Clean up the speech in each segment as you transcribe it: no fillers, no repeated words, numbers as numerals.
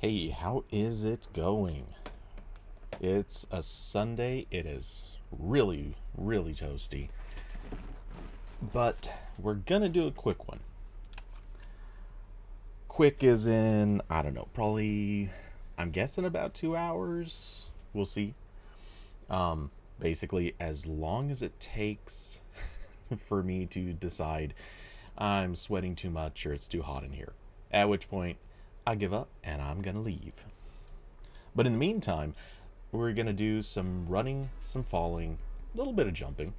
Hey, how is it going? It's a Sunday. It is really, really toasty. But we're gonna do a quick one. Quick is in, I don't know, probably, I'm guessing about 2 hours. We'll see. Basically, as long as it takes for me to decide I'm sweating too much or it's too hot in here. At which point, I give up and I'm gonna leave. But in the meantime, we're going to do some running, some falling, a little bit of jumping.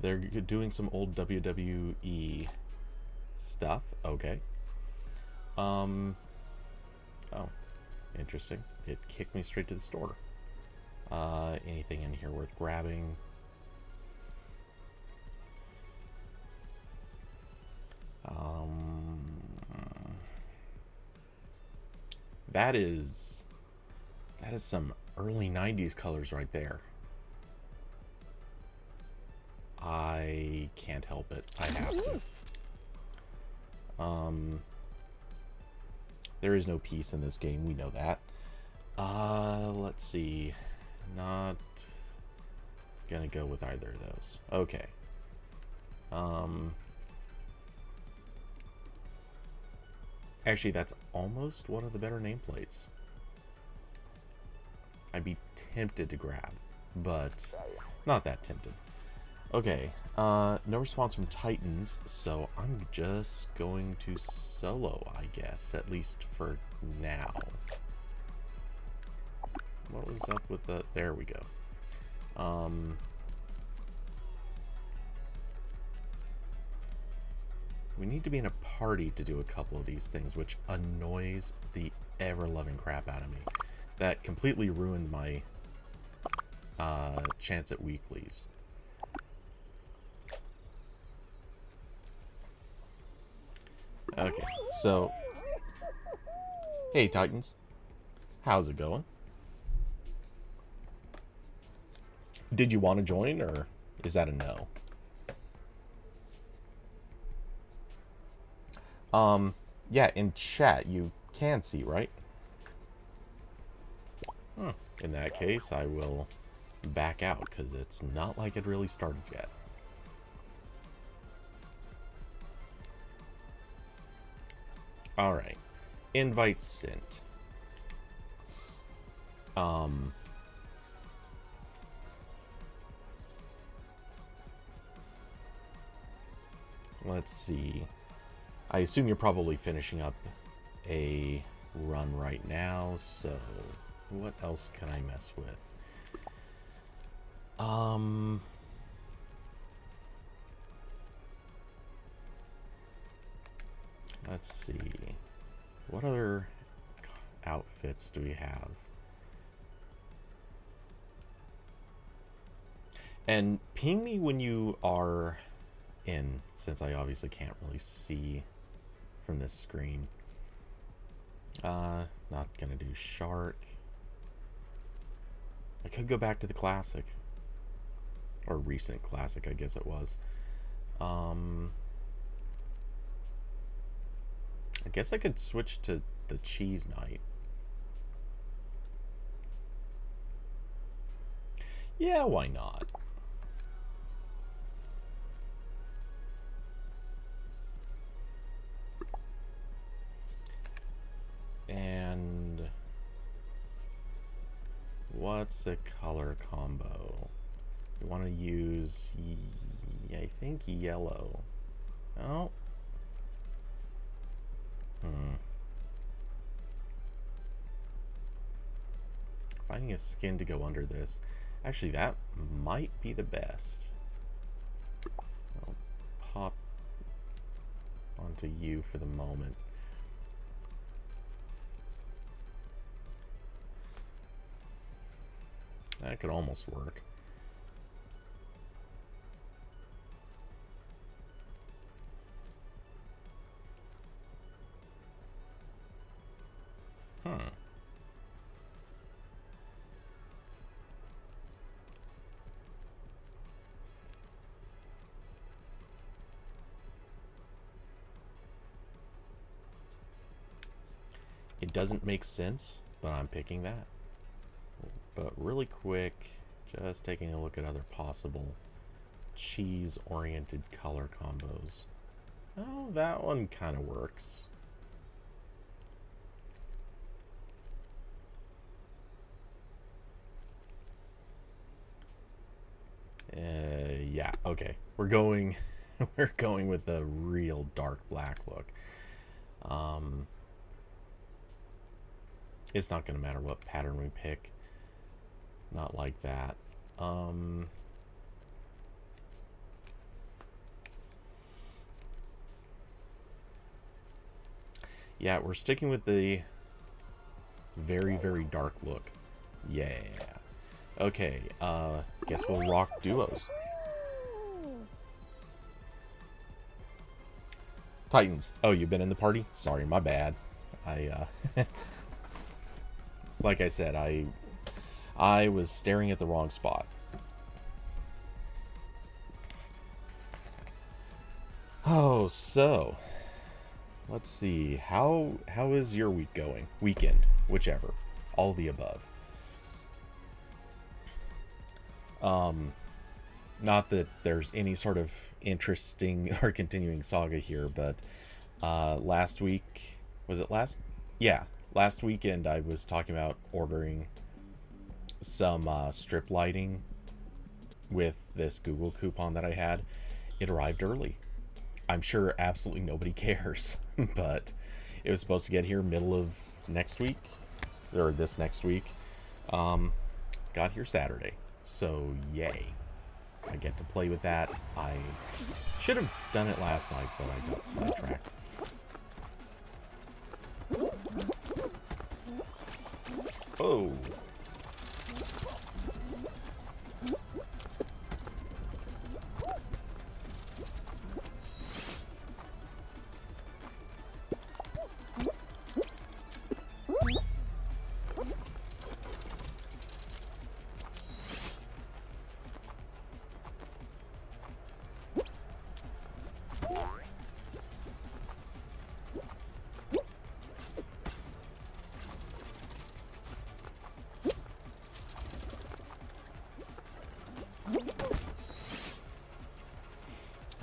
They're doing some old WWE stuff. Okay. Um. Oh, interesting. It kicked me straight to the store. Anything in here worth grabbing? Um. That is some early '90s colors right there. I can't help it. I have to. There is no peace in this game. We know that. Let's see. Not gonna go with either of those. Okay. Actually, that's almost one of the better nameplates. I'd be tempted to grab, but not that tempted. Okay, no response from Titans, so I'm just going to solo, I guess, at least for now. What was up with the... There we go. We need to be in a party to do a couple of these things, which annoys the ever-loving crap out of me. That completely ruined my chance at weeklies. Okay, so... Hey, Titans. How's it going? Did you want to join, or is that a no? Yeah, in chat, you can see, right? In that case, I will back out, because it's not like it really started yet. Alright. Invite sent. Let's see. I assume you're probably finishing up a run right now, so what else can I mess with? Let's see. What other outfits do we have? And ping me when you are in, since I obviously can't really see from this screen. Not gonna do shark. I could go back to the classic. Or recent classic, I guess it was. I guess I could switch to the cheese night. Yeah, why not? And what's a color combo? We want to use, I think, yellow. Oh. Finding a skin to go under this. Actually, that might be the best. I'll pop onto you for the moment. That could almost work. It doesn't make sense, but I'm picking that. But really quick, just taking a look at other possible cheese-oriented color combos. Oh, that one kind of works. Yeah, okay. We're going with the real dark black look. It's not going to matter what pattern we pick. Not like that. Yeah, we're sticking with the very, very dark look. Yeah. Okay, guess we'll rock duos. Titans. Oh, you've been in the party? Sorry, my bad. Like I said, I was staring at the wrong spot. Oh, so let's see. How is your week going? Weekend, whichever. All the above. Not that there's any sort of interesting or continuing saga here, but last week, was it last? Yeah, last weekend I was talking about ordering some strip lighting with this Google coupon that I had. It arrived early. I'm sure absolutely nobody cares, but it was supposed to get here middle of next week, or this next week. Got here Saturday, so yay. I get to play with that. I should have done it last night, but I got sidetracked. Oh.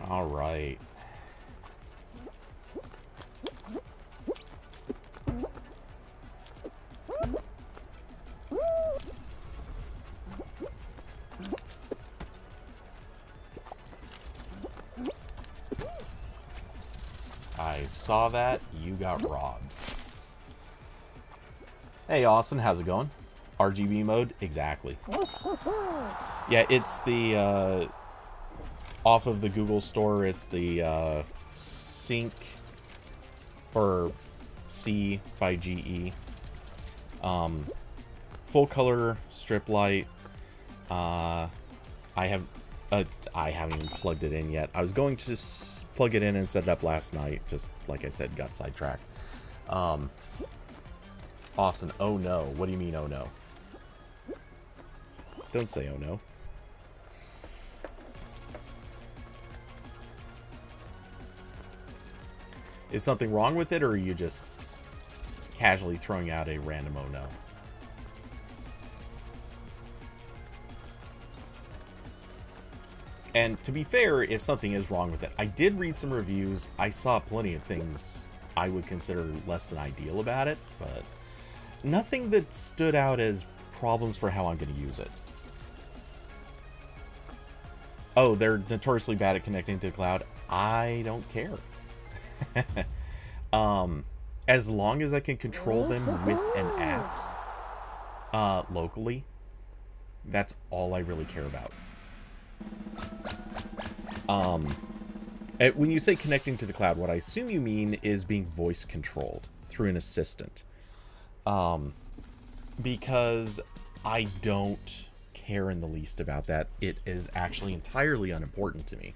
All right. I saw that. You got robbed. Hey, Austin. How's it going? RGB mode? Exactly. Yeah, it's the... off of the Google store, it's the Sync or C by GE. Full color strip light. I haven't even plugged it in yet. I was going to plug it in and set it up last night. Just like I said, got sidetracked. Austin, oh no. What do you mean, oh no? Don't say oh no. Is something wrong with it, or are you just casually throwing out a random oh no? And to be fair, if something is wrong with it, I did read some reviews. I saw plenty of things I would consider less than ideal about it, but nothing that stood out as problems for how I'm going to use it. Oh, they're notoriously bad at connecting to the cloud. I don't care. As long as I can control them with an app locally, that's all I really care about. When you say connecting to the cloud, what I assume you mean is being voice controlled through an assistant. Because I don't care in the least about that. It is actually entirely unimportant to me.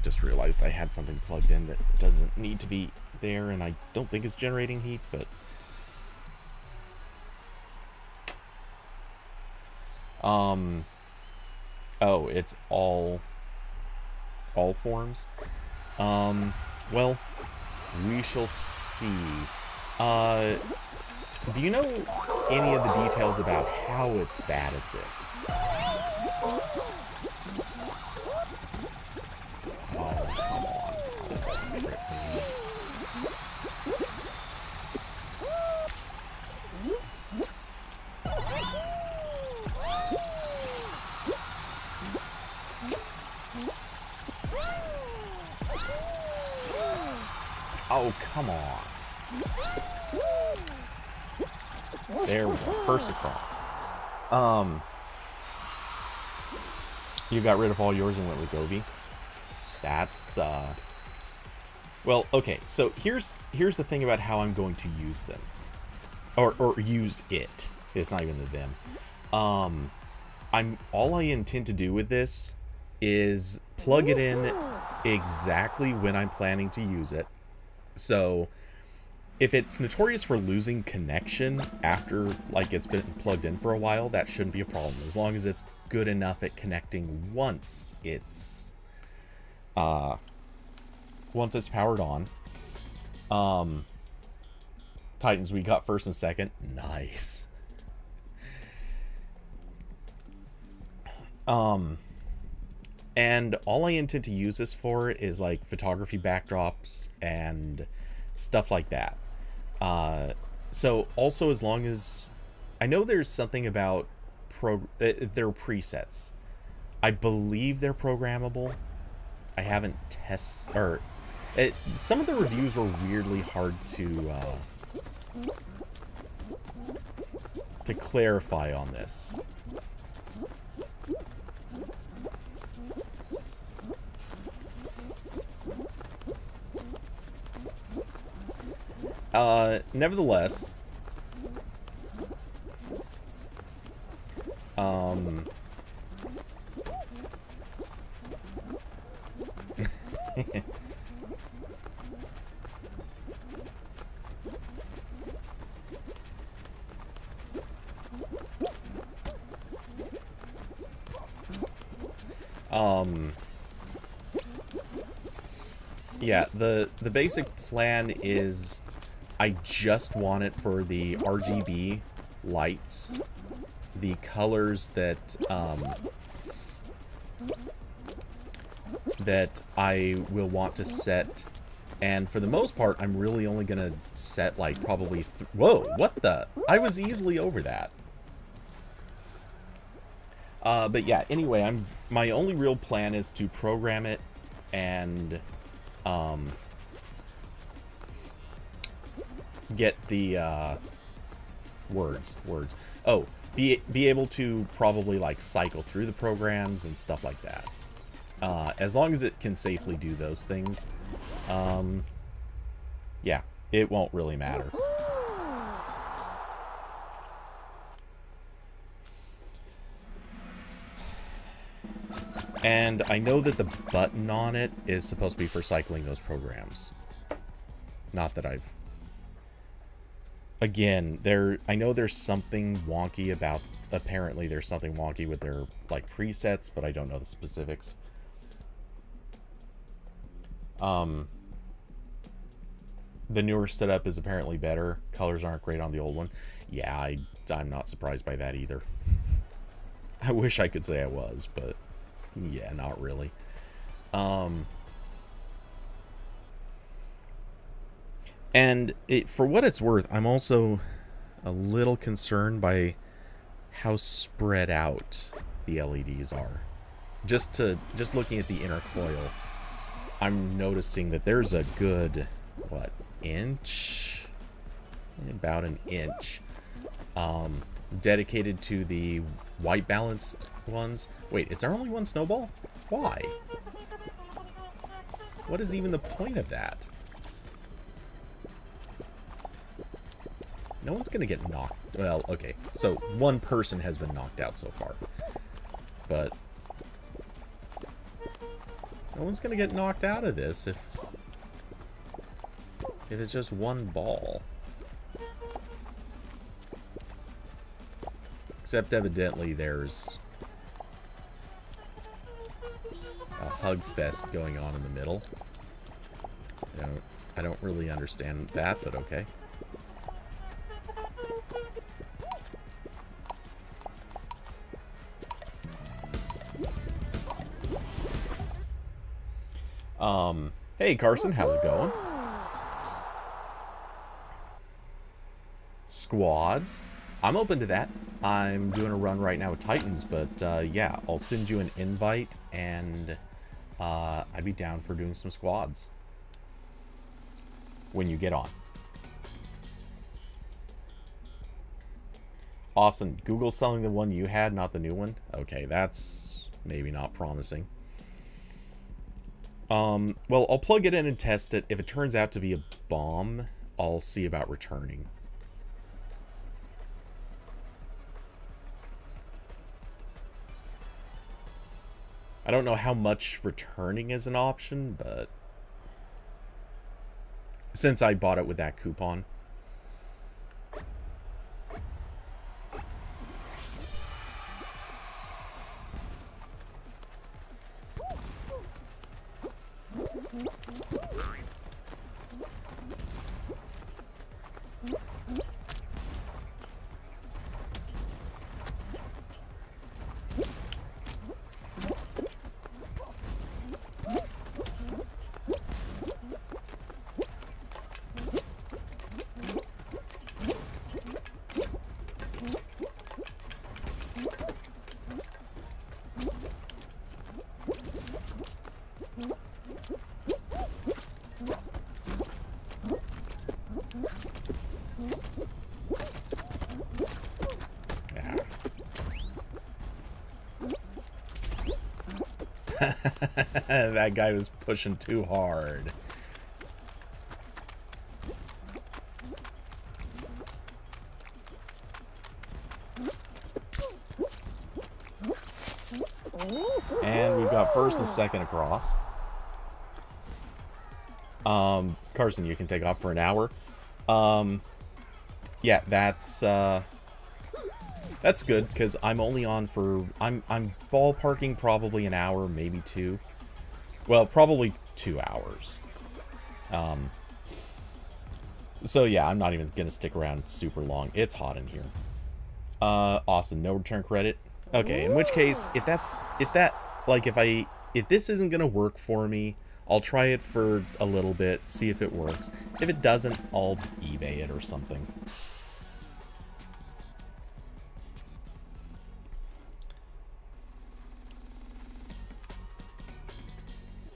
Just realized I had something plugged in that doesn't need to be there, and I don't think it's generating heat, but Oh, it's all forms. Well, we shall see. Do you know any of the details about how it's bad at this? Oh, come on. Trip me. Oh, come on. There we go. First across. You got rid of all yours and went with Gobi. That's, well, okay. So here's the thing about how I'm going to use them. Or use it. It's not even the them. All I intend to do with this is plug it in exactly when I'm planning to use it. So if it's notorious for losing connection after like it's been plugged in for a while, that shouldn't be a problem, as long as it's good enough at connecting once it's powered on. Titans, we got first and second. Nice. And all I intend to use this for is like photography backdrops and stuff like that. So also, as long as I know there's something about their presets, I believe they're programmable. I haven't tested, or some of the reviews were weirdly hard to clarify on this. Nevertheless, yeah, the basic plan is I just want it for the RGB lights, the colors that that I will want to set, and for the most part, I'm really only gonna set like probably. Whoa! What the? I was easily over that. But yeah. Anyway, my only real plan is to program it and get the words. Oh, be able to probably like cycle through the programs and stuff like that. As long as it can safely do those things, yeah, it won't really matter. And I know that the button on it is supposed to be for cycling those programs. Not that I've... Again, I know there's something wonky about... Apparently there's something wonky with their, like, presets, but I don't know the specifics. The newer setup is apparently better. Colors aren't great on the old one. Yeah, I'm not surprised by that either. I wish I could say I was, but... yeah, not really. And for what it's worth, I'm also a little concerned by how spread out the LEDs are. Just looking at the inner coil, I'm noticing that there's a good, what, inch? About an inch. Dedicated to the white balanced ones. Wait, is there only one snowball? Why? What is even the point of that? No one's gonna get knocked. Well, okay. So one person has been knocked out so far. But no one's gonna get knocked out of this if it's just one ball. Except evidently there's a hug fest going on in the middle. I don't really understand that, but okay. Hey Carson, how's it going? Squads? I'm open to that. I'm doing a run right now with Titans, but yeah, I'll send you an invite, and I'd be down for doing some squads when you get on. Austin, Google's selling the one you had, not the new one? Okay, that's maybe not promising. Well, I'll plug it in and test it. If it turns out to be a bomb, I'll see about returning. I don't know how much returning is an option, but since I bought it with that coupon. That guy was pushing too hard. And we've got first and second across. Carson, you can take off for an hour. Yeah, that's good, because I'm only on for... I'm ballparking probably an hour, maybe 2. Well, probably 2 hours. So yeah, I'm not even going to stick around super long. It's hot in here. Austin, no return credit? Okay, in which case, if this isn't going to work for me, I'll try it for a little bit, see if it works. If it doesn't, I'll eBay it or something.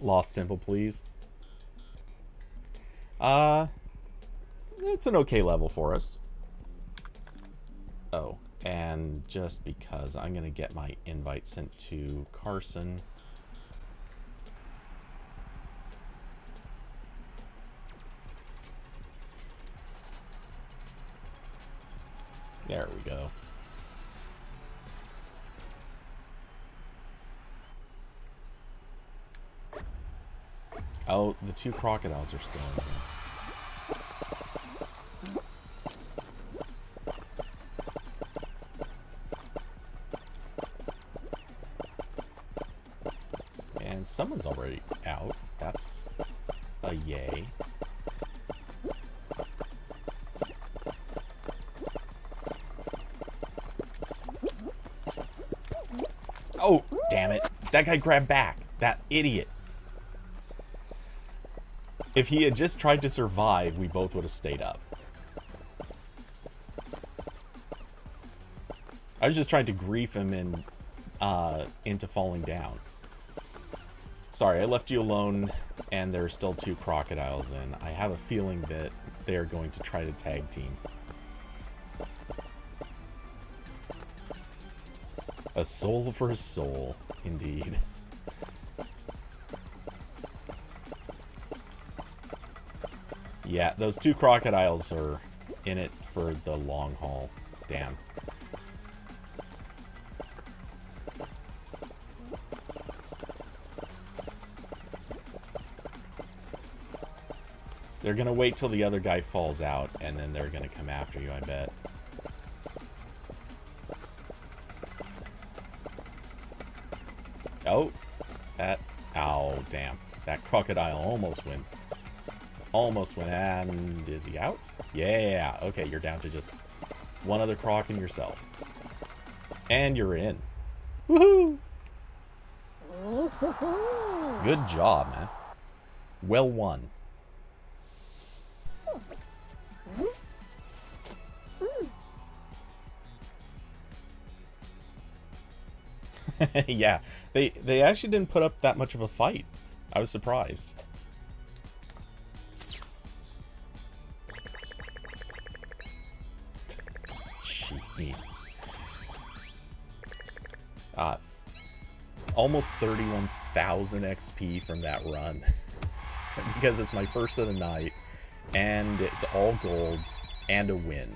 Lost Temple, please. It's an okay level for us. Oh, and just because I'm going to get my invite sent to Carson. There we go. Oh, the 2 crocodiles are still in here. And someone's already out. That's a yay. Oh, damn it. That guy grabbed back. That idiot. If he had just tried to survive, we both would have stayed up. I was just trying to grief him into falling down. Sorry, I left you alone, and there are still 2 crocodiles in. I have a feeling that they are going to try to tag team. A soul for a soul, indeed. Yeah, those 2 crocodiles are in it for the long haul. Damn. They're gonna wait till the other guy falls out, and then they're gonna come after you, I bet. Oh, that Oh, damn. That crocodile almost went. Almost went. And is he out? Yeah. Okay, you're down to just one other croc and yourself. And you're in. Woohoo! Good job, man. Well won. Yeah, they actually didn't put up that much of a fight. I was surprised. Jeez. Almost 31,000 XP from that run. Because it's my first of the night, and it's all golds, and a win.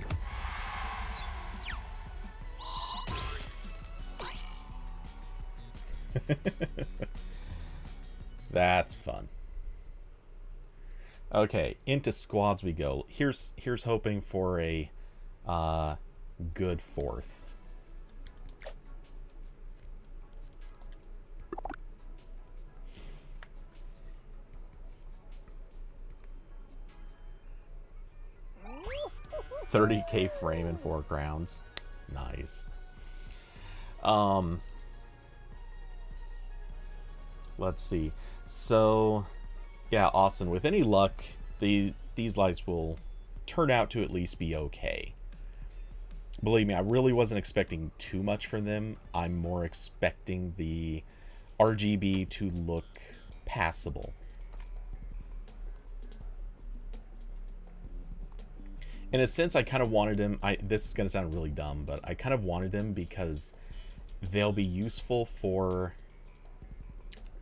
That's fun. Okay, into squads we go. Here's hoping for a good fourth. $30K frame in 4 crowns. Nice. Let's see. So, yeah, Austin, with any luck, these lights will turn out to at least be okay. Believe me, I really wasn't expecting too much from them. I'm more expecting the RGB to look passable. In a sense, I kind of wanted them. This is going to sound really dumb, but I kind of wanted them because they'll be useful for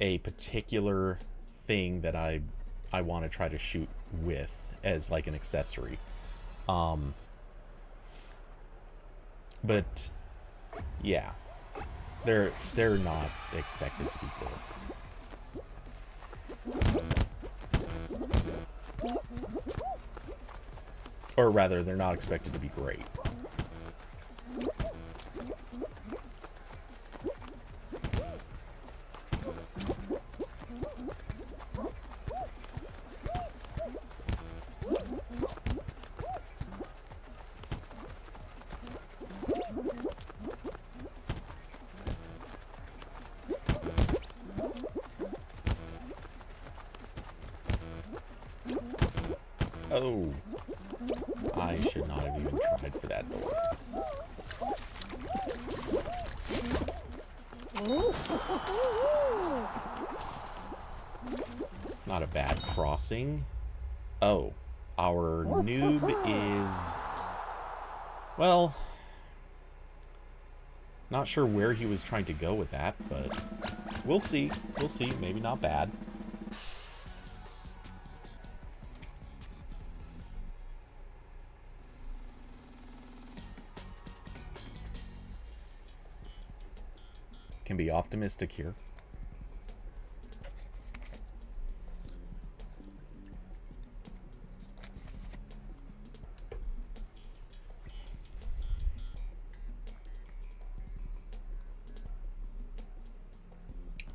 a particular thing that I want to try to shoot with as like an accessory. But yeah, they're not expected to be good. Or rather, they're not expected to be great. Oh. I should not have even tried for that door. Not a bad crossing. Oh, our noob is... Well, not sure where he was trying to go with that, but we'll see. We'll see. Maybe not bad. Can be optimistic here.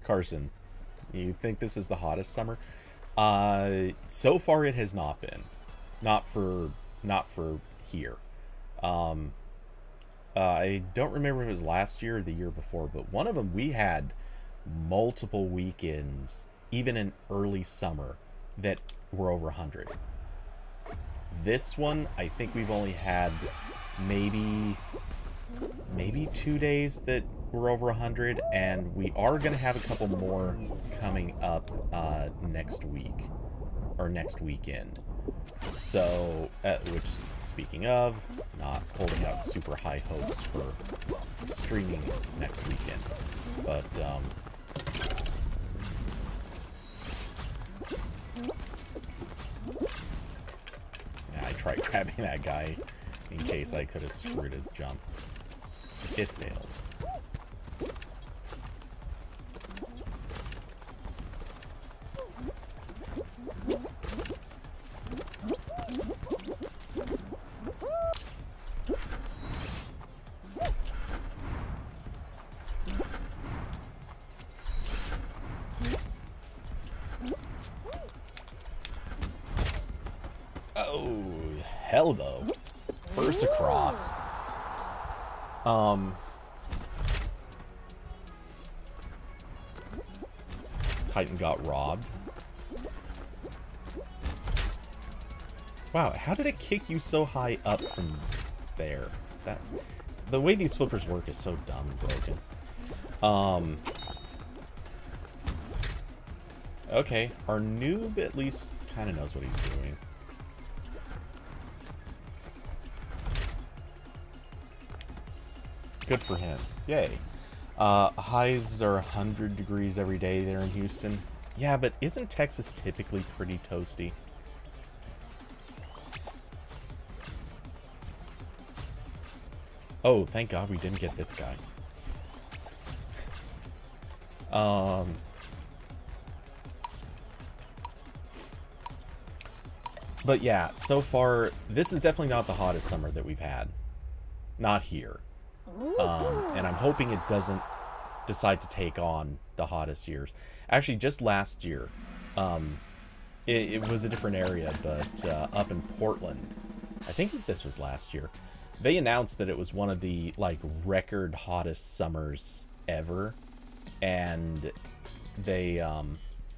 Carson, you think this is the hottest summer? So far it has not been. Not for here. I don't remember if it was last year or the year before, but one of them we had multiple weekends, even in early summer, that were over 100. This one, I think we've only had maybe 2 days that were over 100, and we are going to have a couple more coming up next week, or next weekend. So, which, speaking of, not holding out super high hopes for streaming next weekend, but, yeah, I tried grabbing that guy in case I could have screwed his jump. It failed. hell, though. First across. Titan got robbed. Wow, how did it kick you so high up from there? The way these flippers work is so dumb and broken. Okay, our noob at least kind of knows what he's doing. Good for him. Yay. Highs are 100 degrees every day there in Houston. Yeah, but isn't Texas typically pretty toasty? Oh, thank God we didn't get this guy. But yeah, so far, this is definitely not the hottest summer that we've had. Not here. And I'm hoping it doesn't decide to take on the hottest years. Actually, just last year, it was a different area, but up in Portland, I think this was last year, they announced that it was one of the like record hottest summers ever, and they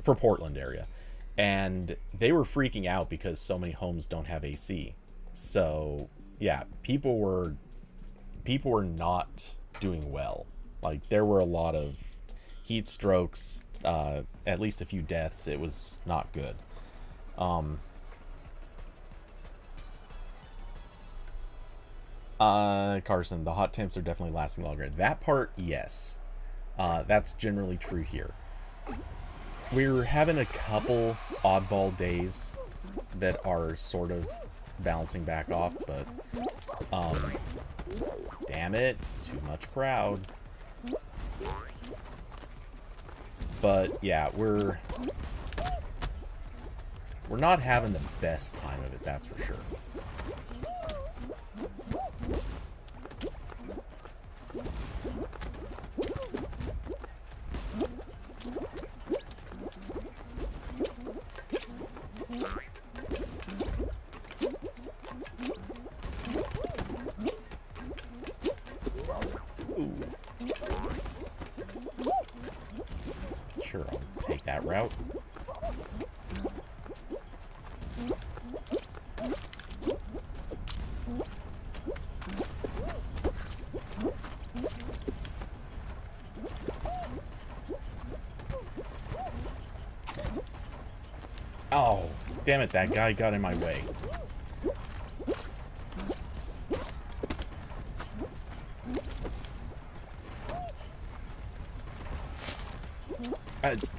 for Portland area, and they were freaking out because so many homes don't have AC. So yeah, people were not doing well. Like, there were a lot of heat strokes, at least a few deaths. It was not good. Carson, the hot temps are definitely lasting longer. That part, yes. That's generally true here. We're having a couple oddball days that are sort of bouncing back off, but damn it, too much crowd. But yeah, we're not having the best time of it, that's for sure. Sure, I'll take that route. Oh, damn it, that guy got in my way.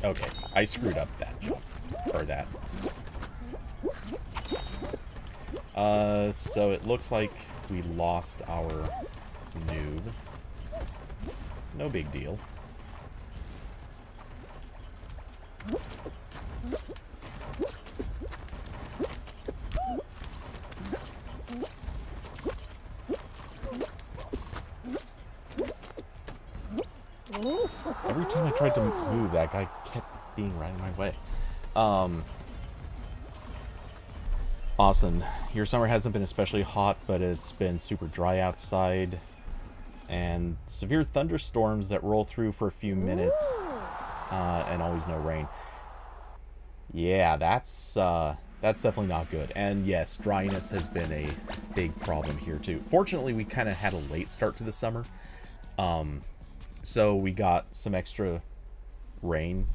Okay, I screwed up that jump. Or that. So it looks like we lost our noob. No big deal. Every time I tried to move, that guy kept being right in my way. Austin, your summer hasn't been especially hot, but it's been super dry outside. And severe thunderstorms that roll through for a few minutes, and always no rain. Yeah, that's definitely not good. And yes, dryness has been a big problem here too. Fortunately, we kind of had a late start to the summer. So we got some extra rain,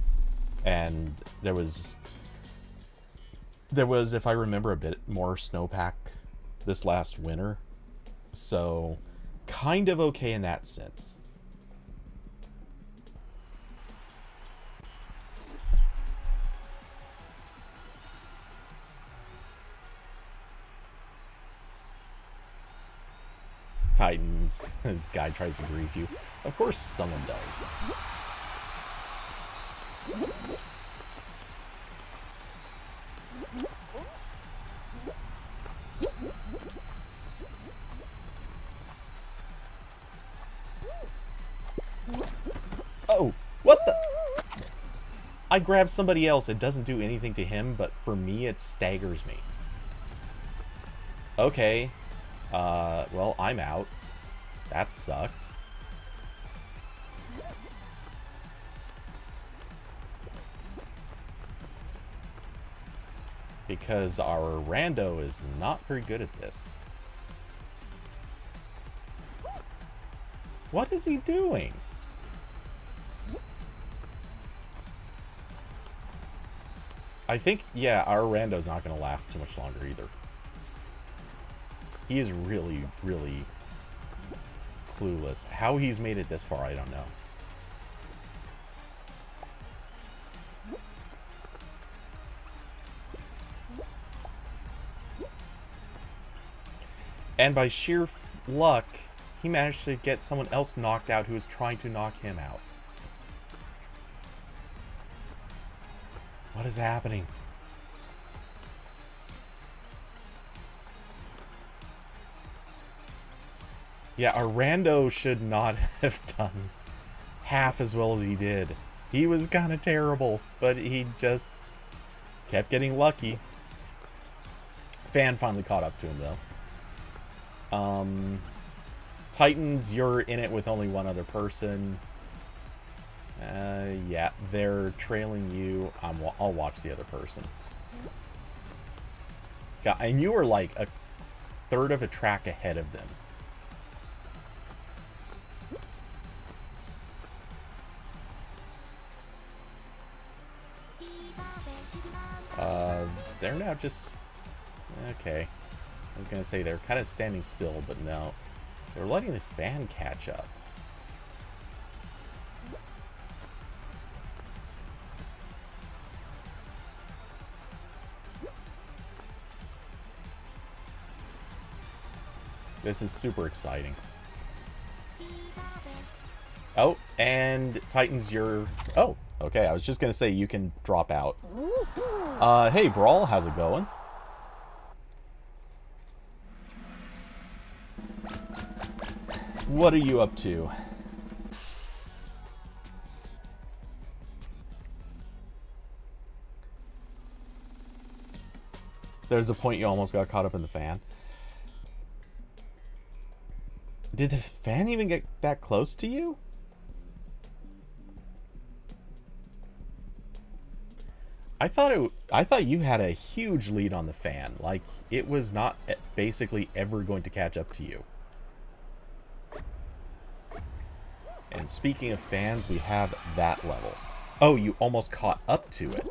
and there was, if I remember, a bit more snowpack this last winter. So kind of okay in that sense. Titans. Guy tries to grief you. Of course someone does. Oh, what the? I grabbed somebody else. It doesn't do anything to him, but for me it staggers me. Okay. Well, I'm out. That sucked. Because our rando is not very good at this. What is he doing? I think, yeah, our rando's not going to last too much longer either. He is really, really clueless. How he's made it this far, I don't know. And by sheer luck, he managed to get someone else knocked out who was trying to knock him out. What is happening? Yeah, our rando should not have done half as well as he did. He was kind of terrible, but he just kept getting lucky. Fan finally caught up to him, though. Titans, you're in it with only one other person. Yeah, they're trailing you. I'll watch the other person. God, and you were like a third of a track ahead of them. They're now just... Okay. I was gonna say they're kind of standing still, but no. They're letting the fan catch up. This is super exciting. Oh, and Titans, you're... Oh, okay. I was just gonna say you can drop out. Hey, Brawl, how's it going? What are you up to? There's a point you almost got caught up in the fan. Did the fan even get that close to you? I thought you had a huge lead on the fan. Like, it was not basically ever going to catch up to you. And speaking of fans, we have that level. Oh, you almost caught up to it.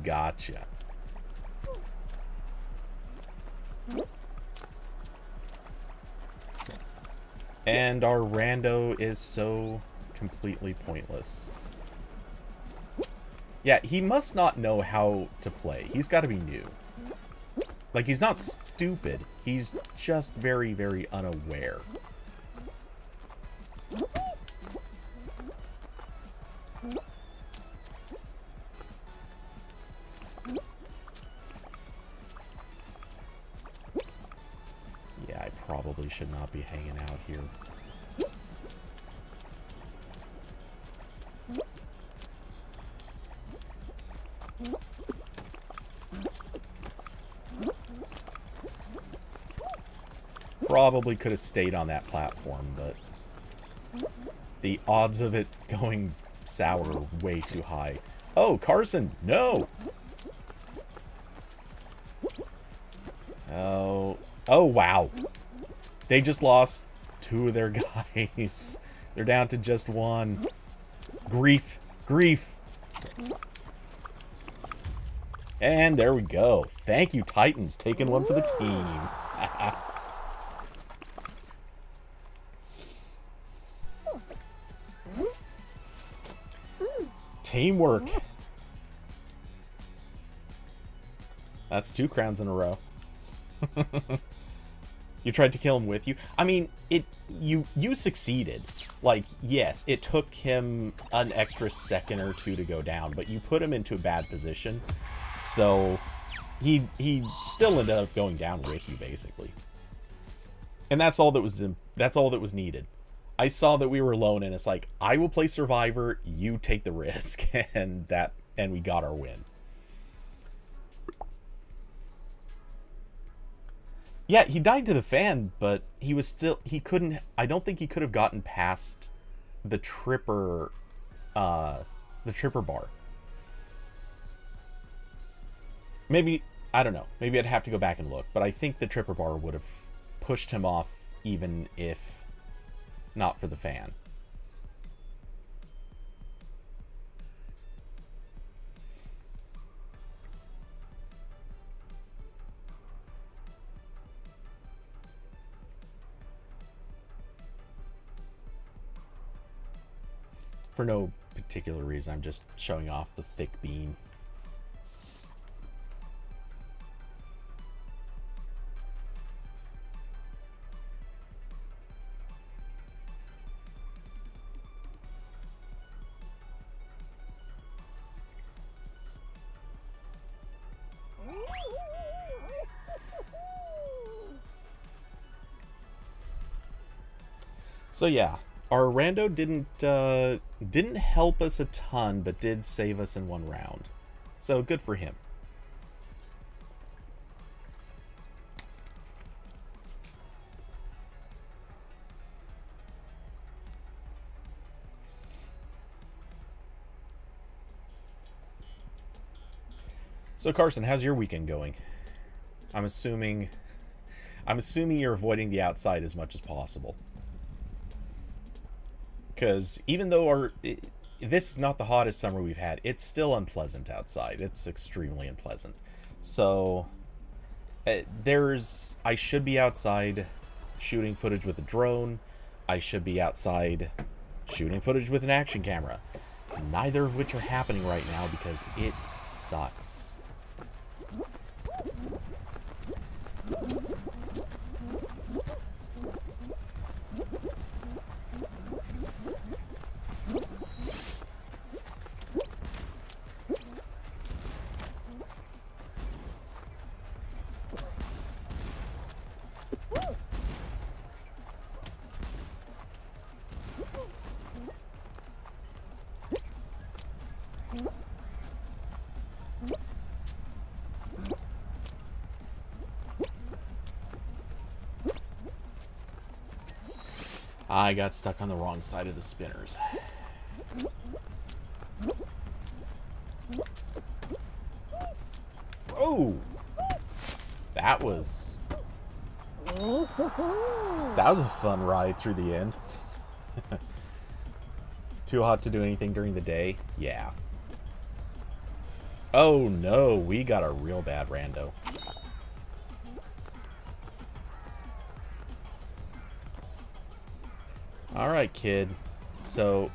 Gotcha. And our rando is so completely pointless. Yeah, he must not know how to play. He's got to be new. Like, he's not stupid. He's just very, very unaware. Yeah, I probably should not be hanging out here. Probably could have stayed on that platform, but the odds of it going sour are way too high. Oh, Carson, no! Oh, wow. They just lost 2 of their guys. They're down to just 1. Grief. Grief. And there we go. Thank you, Titans. Taking 1 for the team. Teamwork. That's 2 crowns in a row. You tried to kill him with you. I mean, you succeeded. Like, yes, it took him an extra second or 2 to go down, but you put him into a bad position. So he still ended up going down with you, basically. And that's all that was needed. I saw that we were alone, and it's like, I will play Survivor, you take the risk, and we got our win. Yeah, he died to the fan, but he was still, he couldn't, I don't think he could have gotten past the tripper, uh, the tripper bar. Maybe, I don't know. Maybe I'd have to go back and look, but I think the tripper bar would have pushed him off even if not for the fan. For no particular reason, I'm just showing off the thick beam. So yeah, our rando didn't help us a ton, but did save us in one round. So good for him. So Carson, how's your weekend going? I'm assuming you're avoiding the outside as much as possible. Because even though this is not the hottest summer we've had, it's still unpleasant outside. It's extremely unpleasant. So I should be outside shooting footage with a drone. I should be outside shooting footage with an action camera. Neither of which are happening right now because it sucks. I got stuck on the wrong side of the spinners. Oh! That was a fun ride through the end. Too hot to do anything during the day? Yeah. Oh no, we got a real bad rando. Alright, kid. So,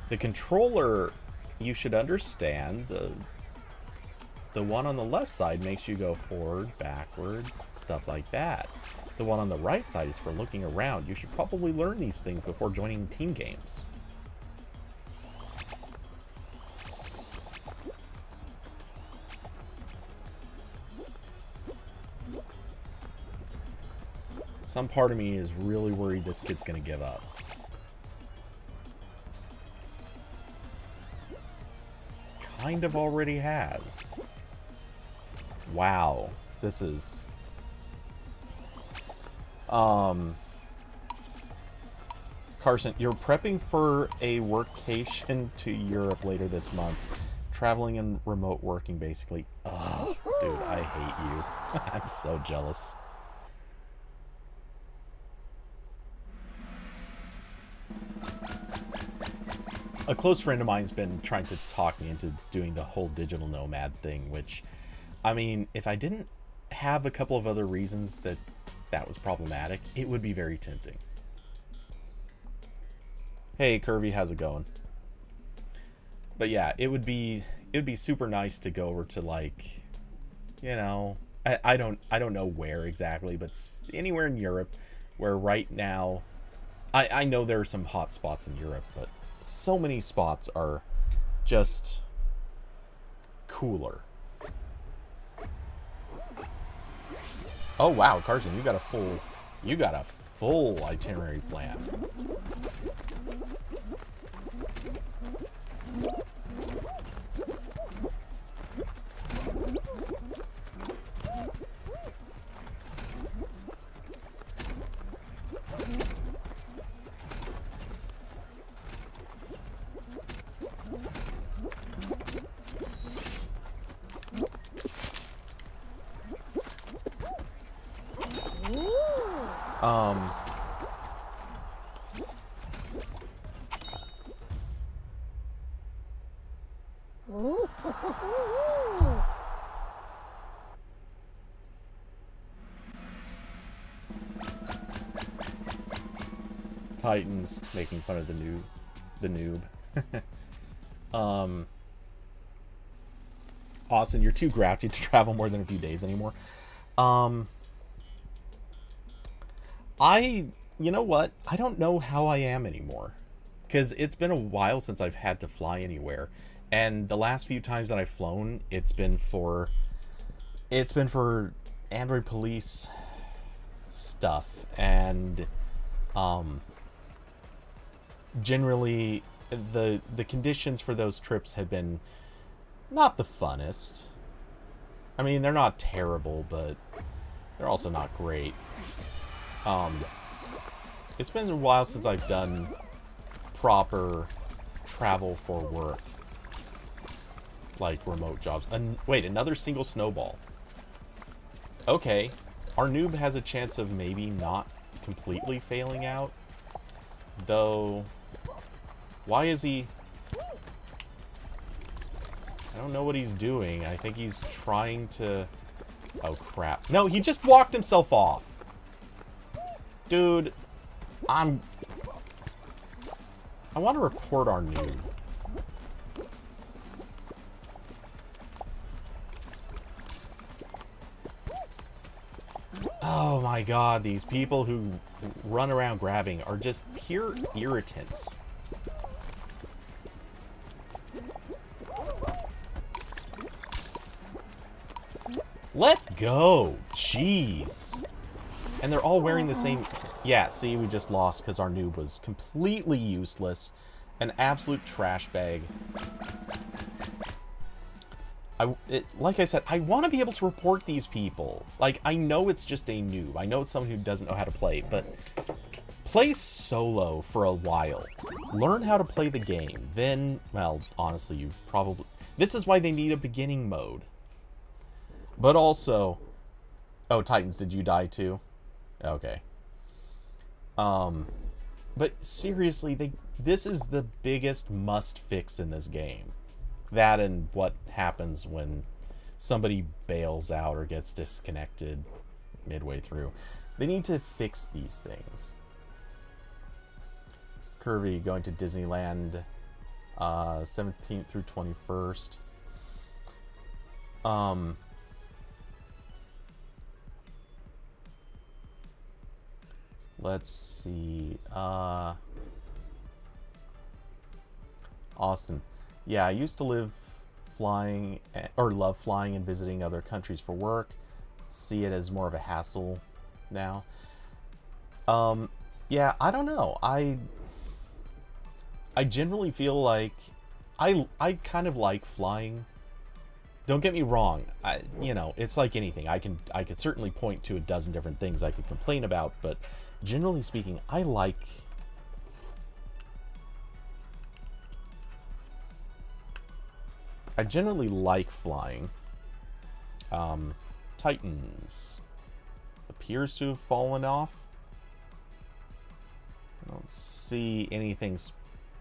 the controller, you should understand, the one on the left side makes you go forward, backward, stuff like that. The one on the right side is for looking around. You should probably learn these things before joining team games. Some part of me is really worried this kid's gonna give up. Kind of already has. Wow. This is... Carson, you're prepping for a workcation to Europe later this month. Traveling and remote working, basically. Ugh, dude, I hate you. I'm so jealous. A close friend of mine's been trying to talk me into doing the whole digital nomad thing, which, I mean, if I didn't have a couple of other reasons that was problematic, it would be very tempting. Hey, Curvy, how's it going? But yeah, it would be super nice to go over to, like, you know, I don't know where exactly, but anywhere in Europe where right now, I know there are some hot spots in Europe, but so many spots are just cooler. Oh wow, Carson, you got a full itinerary plan. Um, Titans making fun of the noob. Austin, you're too grouchy to travel more than a few days anymore. Um, you know what? I don't know how I am anymore. Because it's been a while since I've had to fly anywhere. And the last few times that I've flown, it's been for Android Police stuff. And, generally, the conditions for those trips have been not the funnest. I mean, they're not terrible, but they're also not great. Um, it's been a while since I've done proper travel for work, like remote jobs. Wait, another single snowball. Okay, our noob has a chance of maybe not completely failing out, though. Why is he... I don't know what he's doing. I think he's trying to... Oh, crap. No, he just walked himself off. Dude, I want to report our noob. Oh my god, these people who run around grabbing are just pure irritants. Let go! Jeez. And they're all wearing the same... Yeah, see, we just lost because our noob was completely useless. An absolute trash bag. Like I said, I want to be able to report these people. Like, I know it's just a noob. I know it's someone who doesn't know how to play, but... Play solo for a while. Learn how to play the game. Then, well, honestly, you probably... This is why they need a beginning mode. But also... Oh, Titans, did you die too? Okay. But seriously, this is the biggest must fix in this game. That and what happens when somebody bails out or gets disconnected midway through. They need to fix these things. Kirby going to Disneyland 17th through 21st. Let's see. Austin. Yeah, I used to love flying and visiting other countries for work. See it as more of a hassle now. Yeah, I don't know. I generally feel like I kind of like flying. Don't get me wrong. It's like anything. I could certainly point to a dozen different things I could complain about, but generally speaking, I generally like flying. Titans appears to have fallen off. I don't see anything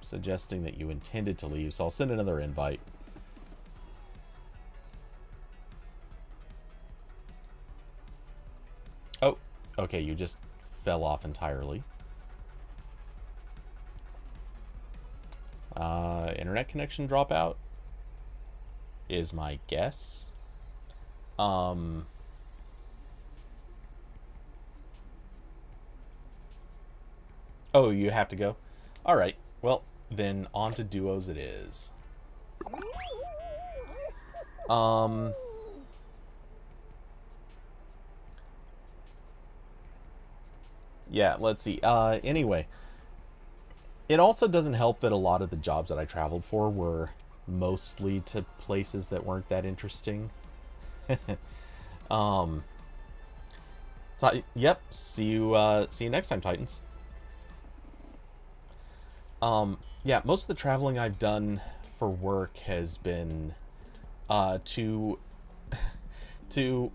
suggesting that you intended to leave, so I'll send another invite. Oh, okay, you just fell off entirely. Internet connection dropout is my guess. Oh, you have to go? Alright, well, then on to duos it is. Yeah, let's see. Anyway, it also doesn't help that a lot of the jobs that I traveled for were mostly to places that weren't that interesting. Yep. See you next time, Titans. Yeah, most of the traveling I've done for work has been to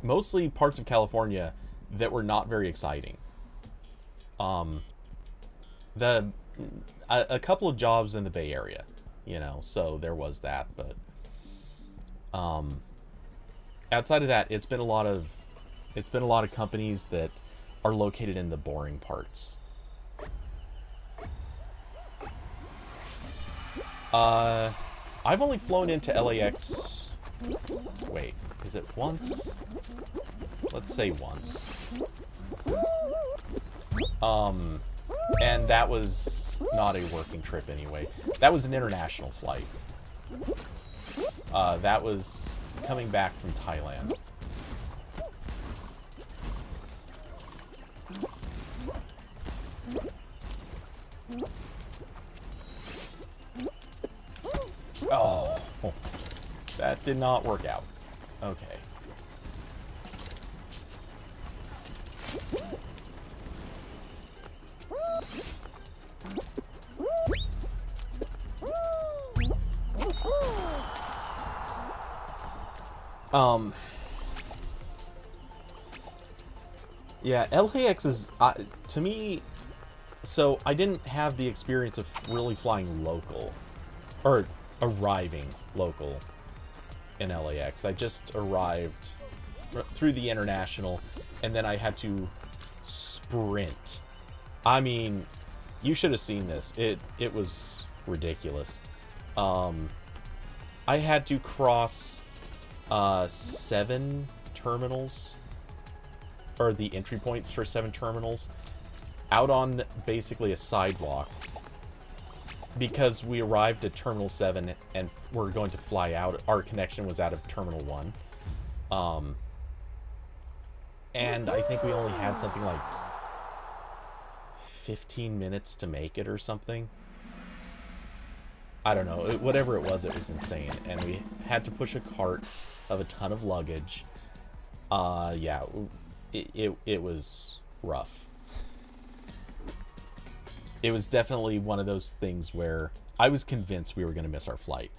mostly parts of California that were not very exciting. Um, the a couple of jobs in the Bay Area, so there was that. But outside of that, it's been a lot of companies that are located in the boring parts. I've only flown into LAX. Wait, is it once? Let's say once. And that was not a working trip anyway. That was an international flight. That was coming back from Thailand. Oh, that did not work out. Okay. Yeah, LAX is, to me, so I didn't have the experience of really flying local, or arriving local in LAX. I just arrived through the international, and then I had to sprint. I mean, you should have seen this. It was ridiculous. I had to cross 7 terminals, or the entry points for 7 terminals, out on basically a sidewalk, because we arrived at Terminal 7 and we're going to fly out. Our connection was out of Terminal 1. And I think we only had something like 15 minutes to make it or something. I don't know. Whatever it was insane. And we had to push a cart of a ton of luggage. Yeah, it was rough. It was definitely one of those things where I was convinced we were going to miss our flight.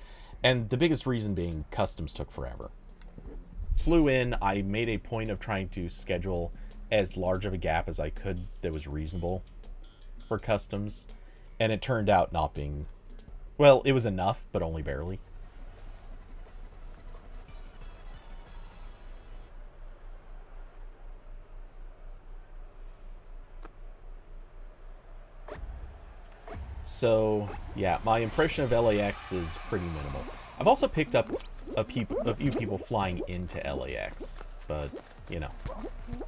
And the biggest reason being customs took forever. Flew in, I made a point of trying to schedule as large of a gap as I could that was reasonable for customs. And it turned out not being... Well, it was enough, but only barely. So, yeah, my impression of LAX is pretty minimal. I've also picked up a few people flying into LAX, but,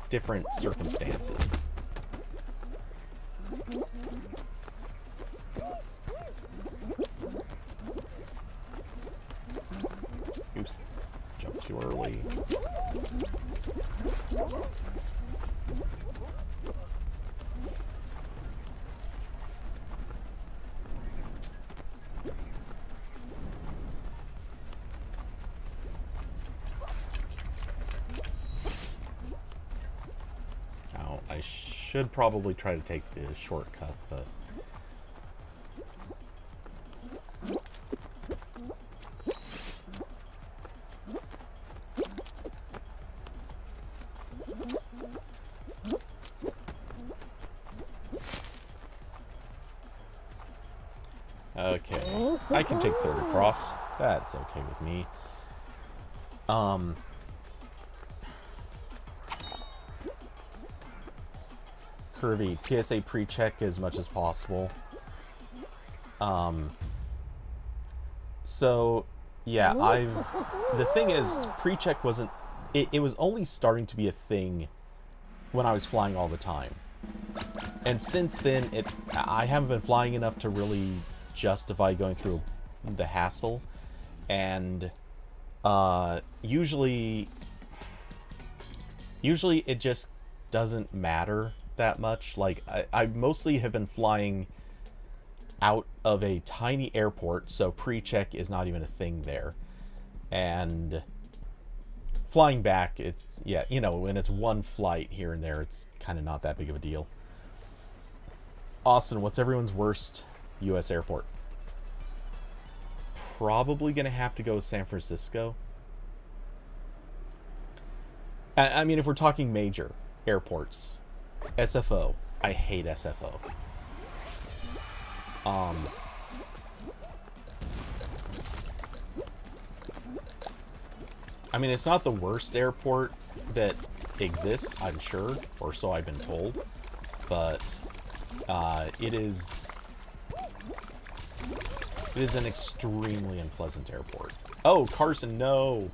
different circumstances. Oops, jumped too early. I should probably try to take the shortcut, but... Okay, I can take third across. That's okay with me. Curvy, TSA pre-check as much as possible. So, yeah, the thing is, pre-check wasn't... It was only starting to be a thing when I was flying all the time. And since then, I haven't been flying enough to really justify going through the hassle. And usually it just doesn't matter that much. Like, I mostly have been flying out of a tiny airport, so pre-check is not even a thing there. And flying back, when it's one flight here and there, it's kind of not that big of a deal. Austin, what's everyone's worst U.S. airport? Probably gonna have to go with San Francisco. I mean, if we're talking major airports, SFO, I hate SFO. I mean, it's not the worst airport that exists, I'm sure, or so I've been told, but it is an extremely unpleasant airport. Oh, Carson, no!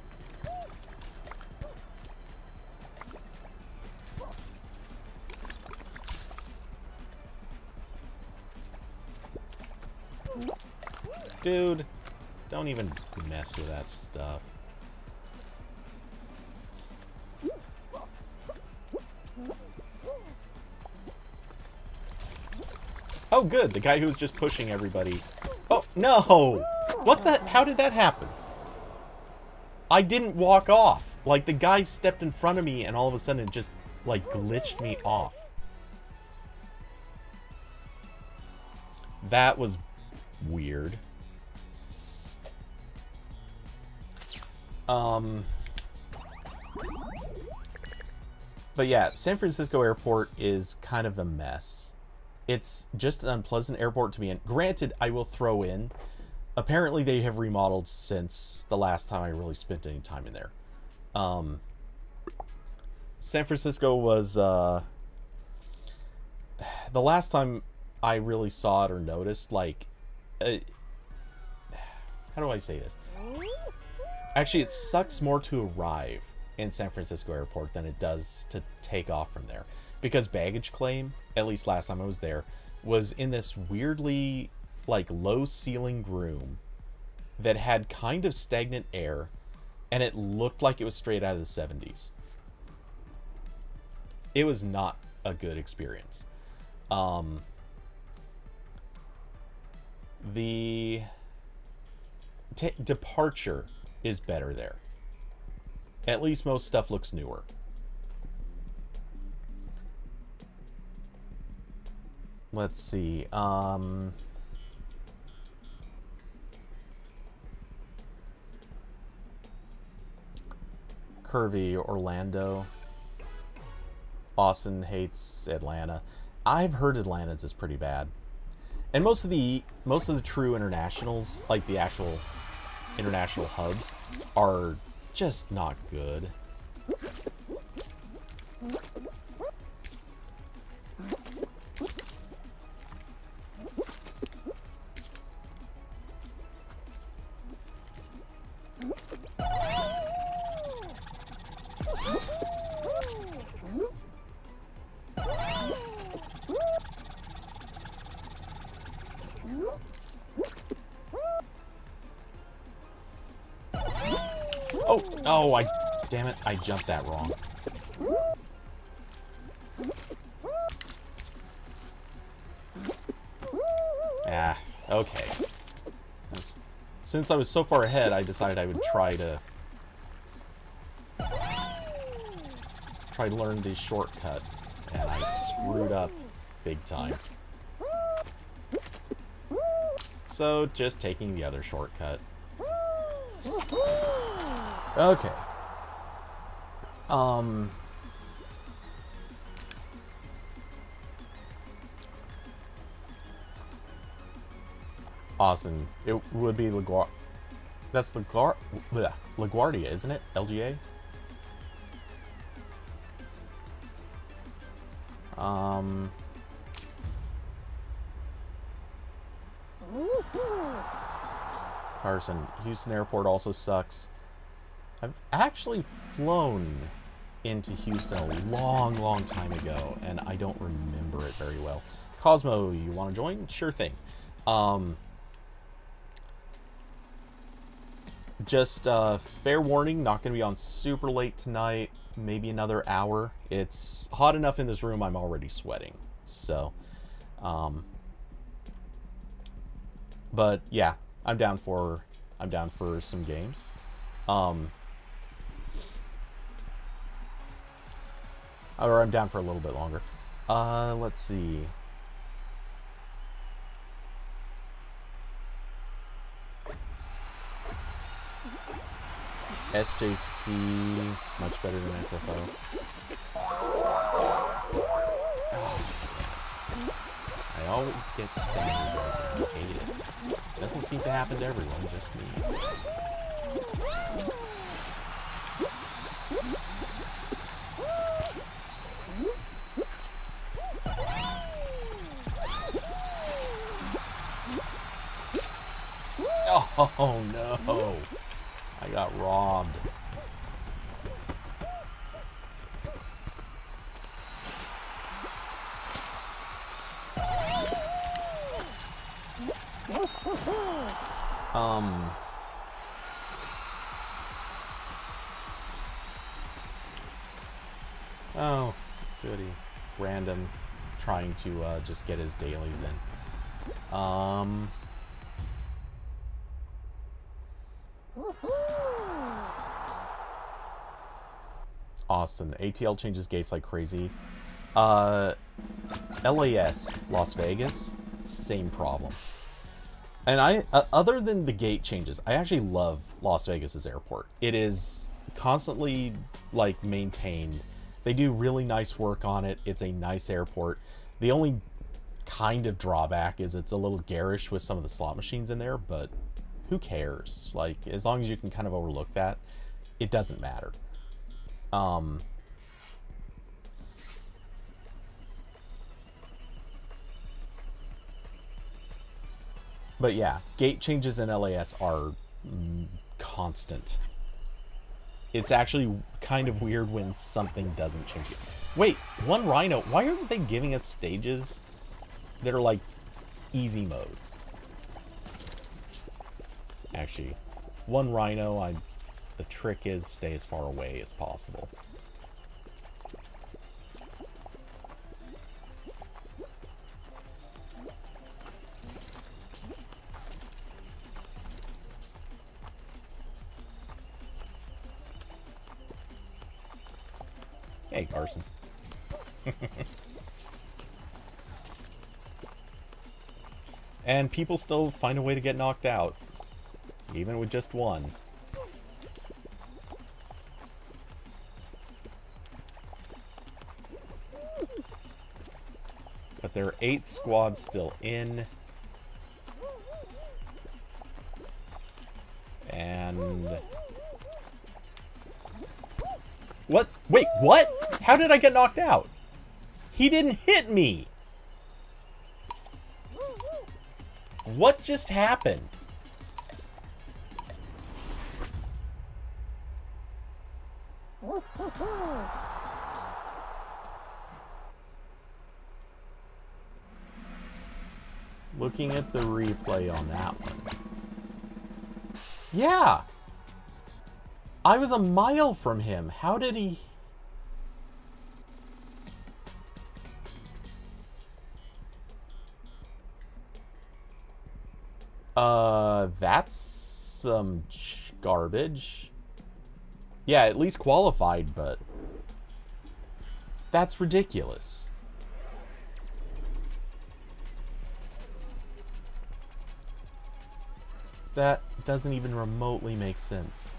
Dude, don't even mess with that stuff. Oh, good. The guy who was just pushing everybody. Oh, no! What the? How did that happen? I didn't walk off. Like, the guy stepped in front of me and all of a sudden it just, like, glitched me off. That was weird. But yeah, San Francisco Airport is kind of a mess. It's just an unpleasant airport to be in. Granted, I will throw in, apparently they have remodeled since the last time I really spent any time in there. San Francisco was, the last time I really saw it or noticed, like, how do I say this? Actually, it sucks more to arrive in San Francisco Airport than it does to take off from there. Because baggage claim, at least last time I was there, was in this weirdly, like, low-ceiling room that had kind of stagnant air, and it looked like it was straight out of the 70s. It was not a good experience. The departure is better there. At least most stuff looks newer. Let's see. Curvy, Orlando. Austin hates Atlanta. I've heard Atlanta's is pretty bad. And most of the true internationals, like the actual international hubs, are just not good. Oh, damn it, I jumped that wrong. Ah, okay. Since I was so far ahead, I decided I would try to learn the shortcut, and I screwed up big time. So, just taking the other shortcut. Okay. Awesome. It would be LaGuardia. That's LaGuardia, isn't it? LGA? Carson. Houston Airport also sucks. I've actually flown into Houston a long, long time ago, and I don't remember it very well. Cosmo, you want to join? Sure thing. Just fair warning, not going to be on super late tonight, maybe another hour. It's hot enough in this room, I'm already sweating. So, but yeah, I'm down for some games. Or I'm down for a little bit longer. Let's see. SJC, much better than SFO. Oh, I always get staggered. I hate it. It doesn't seem to happen to everyone, just me. Oh no! I got robbed. Oh, goody. Random trying to just get his dailies in. Austin. ATL changes gates like crazy. LAS, Las Vegas, same problem. And I, other than the gate changes, I actually love Las Vegas's airport. It is constantly, like, maintained. They do really nice work on it. It's a nice airport. The only kind of drawback is it's a little garish with some of the slot machines in there, but who cares? Like, as long as you can kind of overlook that, it doesn't matter. But yeah, gate changes in LAS are constant. It's actually kind of weird when something doesn't change it. Wait, one Rhino. Why aren't they giving us stages that are like easy mode? Actually, one Rhino, the trick is stay as far away as possible. Hey, Carson. And people still find a way to get knocked out, even with just one. But there are 8 squads still in. And... What? Wait, what? How did I get knocked out? He didn't hit me! What just happened? Looking at the replay on that one. Yeah! I was a mile from him. How did he... That's some garbage. Yeah, at least qualified, but... That's ridiculous. That doesn't even remotely make sense.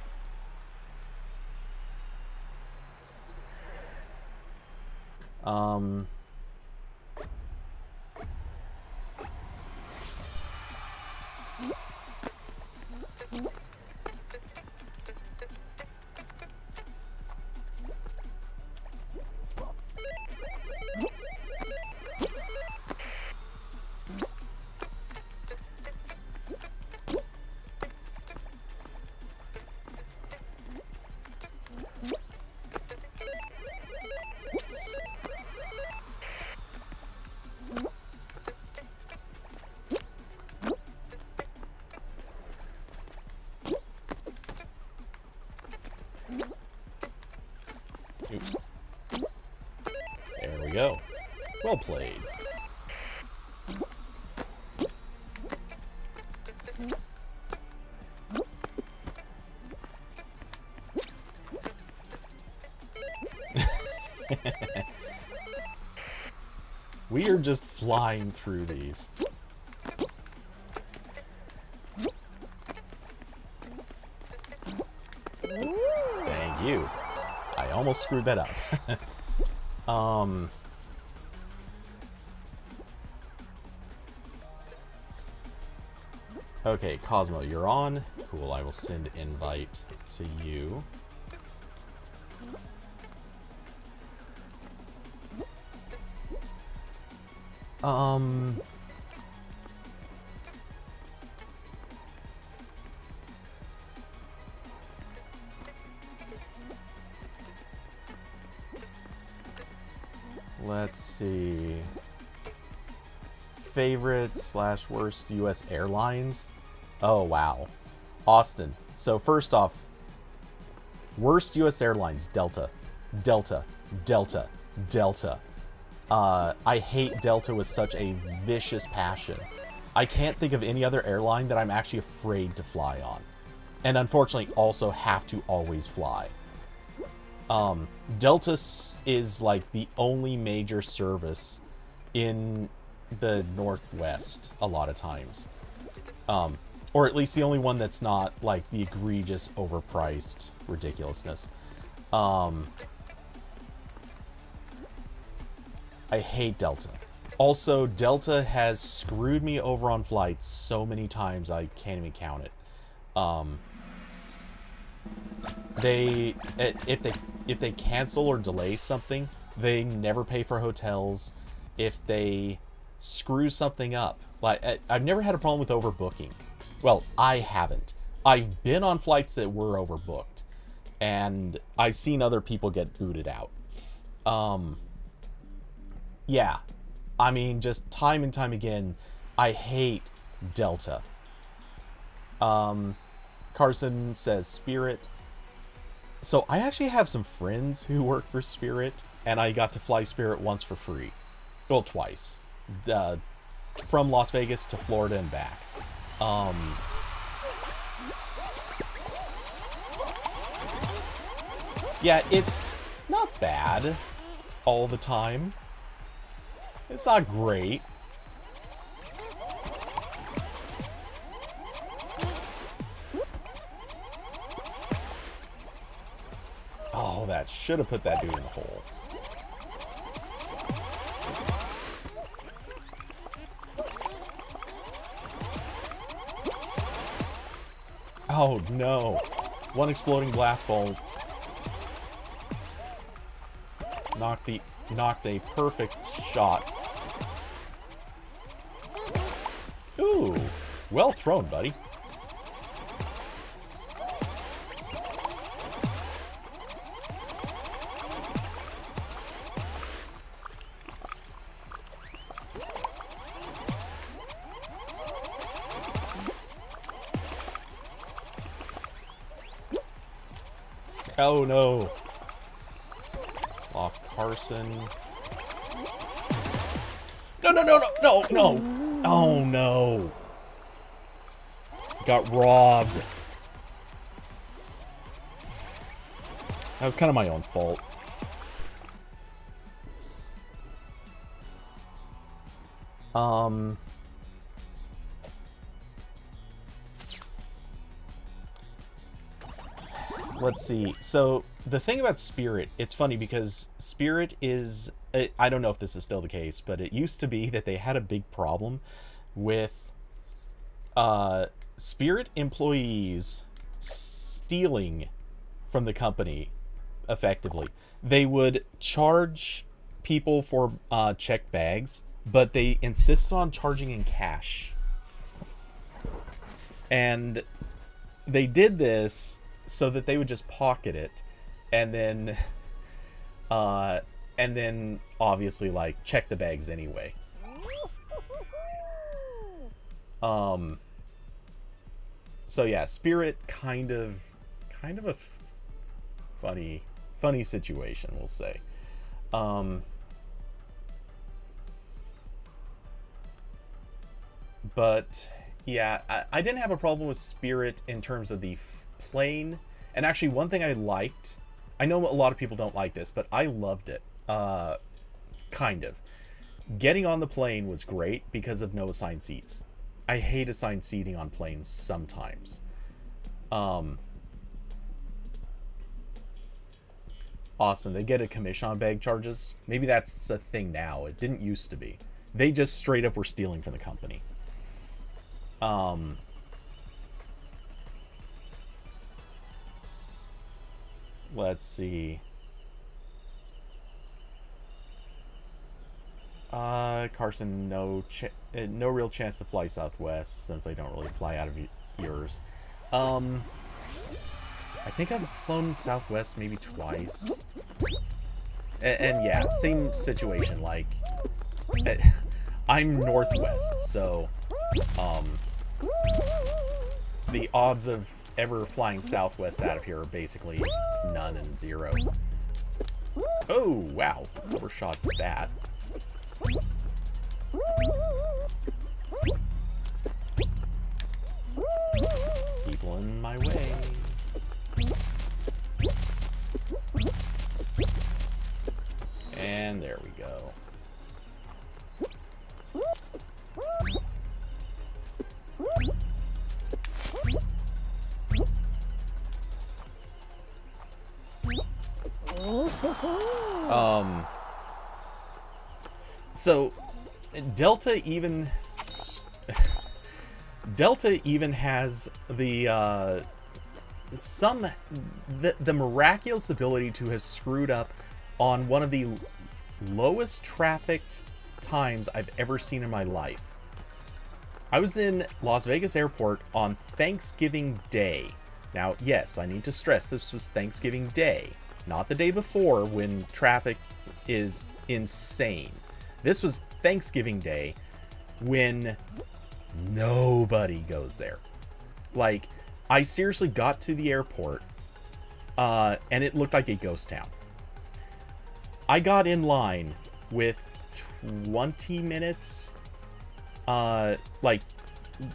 Oops. There we go. Well played. We are just flying through these. Thank you. I almost screwed that up. Okay, Cosmo, you're on. Cool, I will send invite to you. Let's see. Favorite / worst U.S. airlines? Oh, wow. Austin. So first off, worst U.S. airlines, Delta. Delta. Delta. Delta. I hate Delta with such a vicious passion. I can't think of any other airline that I'm actually afraid to fly on. And unfortunately also have to always fly. Delta is like the only major service in the Northwest a lot of times. Or at least the only one that's not like the egregious overpriced ridiculousness. I hate Delta. Also, Delta has screwed me over on flights so many times I can't even count it. If they cancel or delay something, they never pay for hotels. If they screw something up, like I've never had a problem with overbooking. Well, I haven't. I've been on flights that were overbooked, and I've seen other people get booted out. Yeah, I mean, just time and time again, I hate Delta. Carson says Spirit. So I actually have some friends who work for Spirit, and I got to fly Spirit once for free. Well, twice. From Las Vegas to Florida and back. Yeah, it's not bad all the time. It's not great. Oh, that should have put that dude in the hole. Oh no. One exploding blast ball knocked a perfect shot. Ooh, well thrown, buddy. Oh no. Lost Carson. No, no, no, no, no, no. Oh no. Got robbed. That was kind of my own fault. Let's see. So the thing about Spirit, it's funny because Spirit is, I don't know if this is still the case, but it used to be that they had a big problem with Spirit employees stealing from the company effectively. They would charge people for checked bags, but they insisted on charging in cash. And they did this so that they would just pocket it and then obviously like check the bags anyway. So yeah, Spirit kind of a funny situation, we'll say. But yeah, I didn't have a problem with Spirit in terms of the plane. And actually, one thing I liked, I know a lot of people don't like this, but I loved it. Kind of. Getting on the plane was great because of no assigned seats. I hate assigned seating on planes sometimes. Awesome. They get a commission on bag charges. Maybe that's a thing now. It didn't used to be. They just straight up were stealing from the company. Let's see. Carson, no real chance to fly Southwest since they don't really fly out of yours. I think I've flown Southwest maybe twice. And yeah, same situation, like, I'm Northwest, so, the odds of ever flying Southwest out of here are basically none and zero. Oh, wow, overshot that. People in my way. And there we go. So Delta even has the the miraculous ability to have screwed up on one of the lowest trafficked times I've ever seen in my life. I was in Las Vegas Airport on Thanksgiving Day. Now, yes, I need to stress this was Thanksgiving Day, not the day before when traffic is insane. This was Thanksgiving Day when nobody goes there. Like, I seriously got to the airport and it looked like a ghost town. I got in line with 20 minutes, like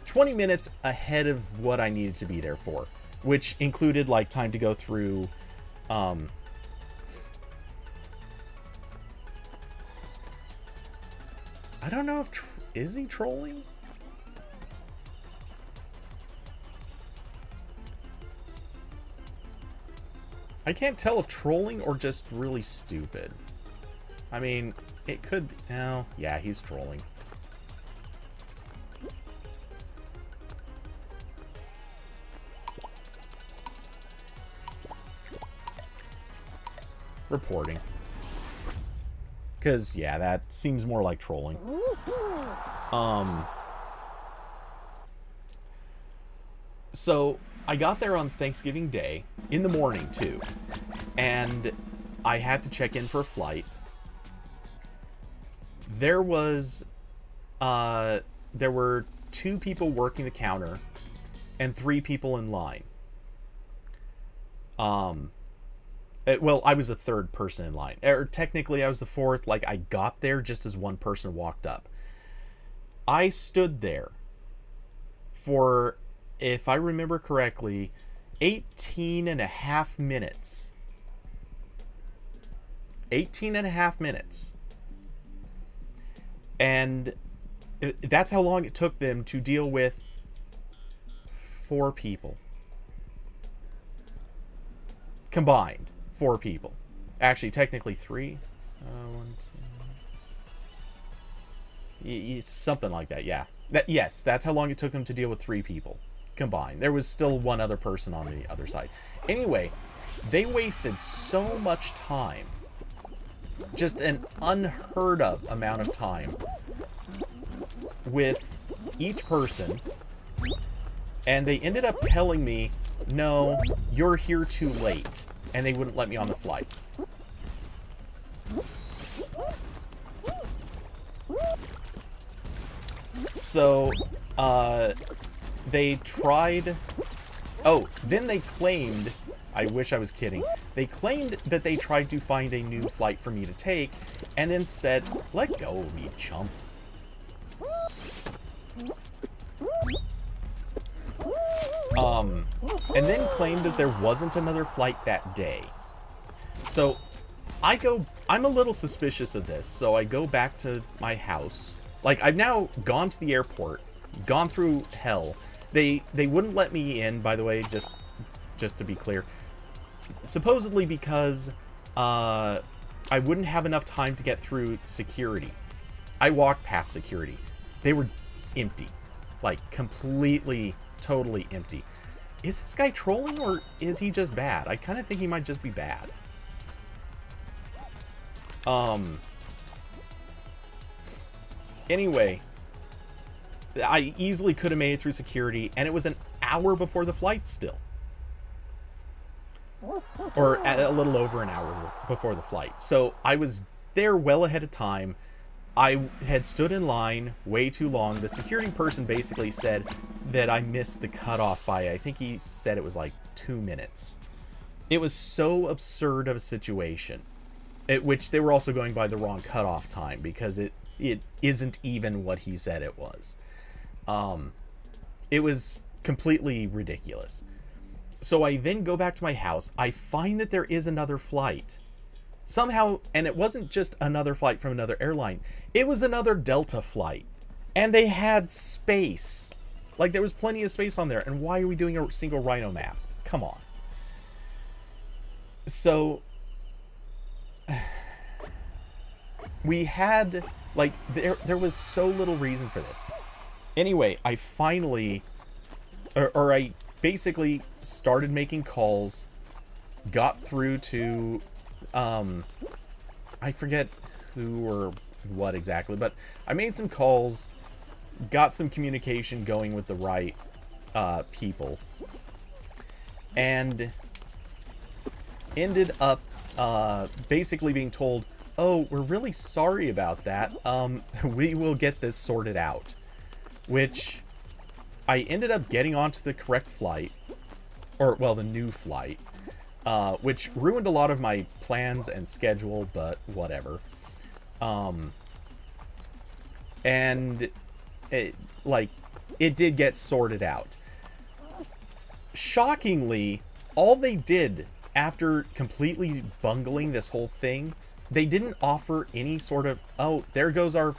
20 minutes ahead of what I needed to be there for, which included like time to go through, I don't know if, is he trolling? I can't tell if trolling or just really stupid. I mean, it could... Oh, yeah, he's trolling. Reporting. Because, yeah, that seems more like trolling. So, I got there on Thanksgiving Day, in the morning, too. And I had to check in for a flight. There was, there were 2 people working the counter and 3 people in line. Well, I was the 3rd person in line. Or technically, I was the 4th. Like, I got there just as one person walked up. I stood there for, if I remember correctly, 18 and a half minutes. 18 and a half minutes. And that's how long it took them to deal with 4 people. Combined. 4 people. Actually, technically 3. 1, 2... something like that, yeah. Yes, that's how long it took them to deal with 3 people. Combined. There was still one other person on the other side. Anyway, they wasted so much time. Just an unheard of amount of time with each person. And they ended up telling me, no, you're here too late. And they wouldn't let me on the flight. So, they tried... Oh, then they claimed... I wish I was kidding. They claimed that they tried to find a new flight for me to take, and then said, let go of me, chump. And then claimed that there wasn't another flight that day. So, I'm a little suspicious of this, so I go back to my house. Like, I've now gone to the airport, gone through hell. They wouldn't let me in, by the way, just to be clear. Supposedly because I wouldn't have enough time to get through security. I walked past security. They were empty. Like, completely, totally empty. is this guy trolling or is he just bad? I kind of think he might just be bad. Anyway, I easily could have made it through security, and it was an hour before the flight still. Or a little over an hour before the flight. So I was there well ahead of time. I had stood in line way too long. The security person basically said that I missed the cutoff by, I think he said it was like 2 minutes. It was so absurd of a situation. Which they were also going by the wrong cutoff time, because it isn't even what he said it was. It was completely ridiculous. So I then go back to my house. I find that there is another flight. Somehow, and it wasn't just another flight from another airline. It was another Delta flight. And they had space. Like, there was plenty of space on there. And why are we doing a single Rhino map? Come on. So we had, like, there was so little reason for this. Anyway, I finally, or I basically started making calls, got through to, I forget who or what exactly, but I made some calls, got some communication going with the right people, and ended up basically being told, oh, we're really sorry about that. We will get this sorted out. Which I ended up getting onto the correct flight, or, well, the new flight, which ruined a lot of my plans and schedule, but whatever. And it did get sorted out. Shockingly, all they did after completely bungling this whole thing, they didn't offer any sort of, oh, there goes our...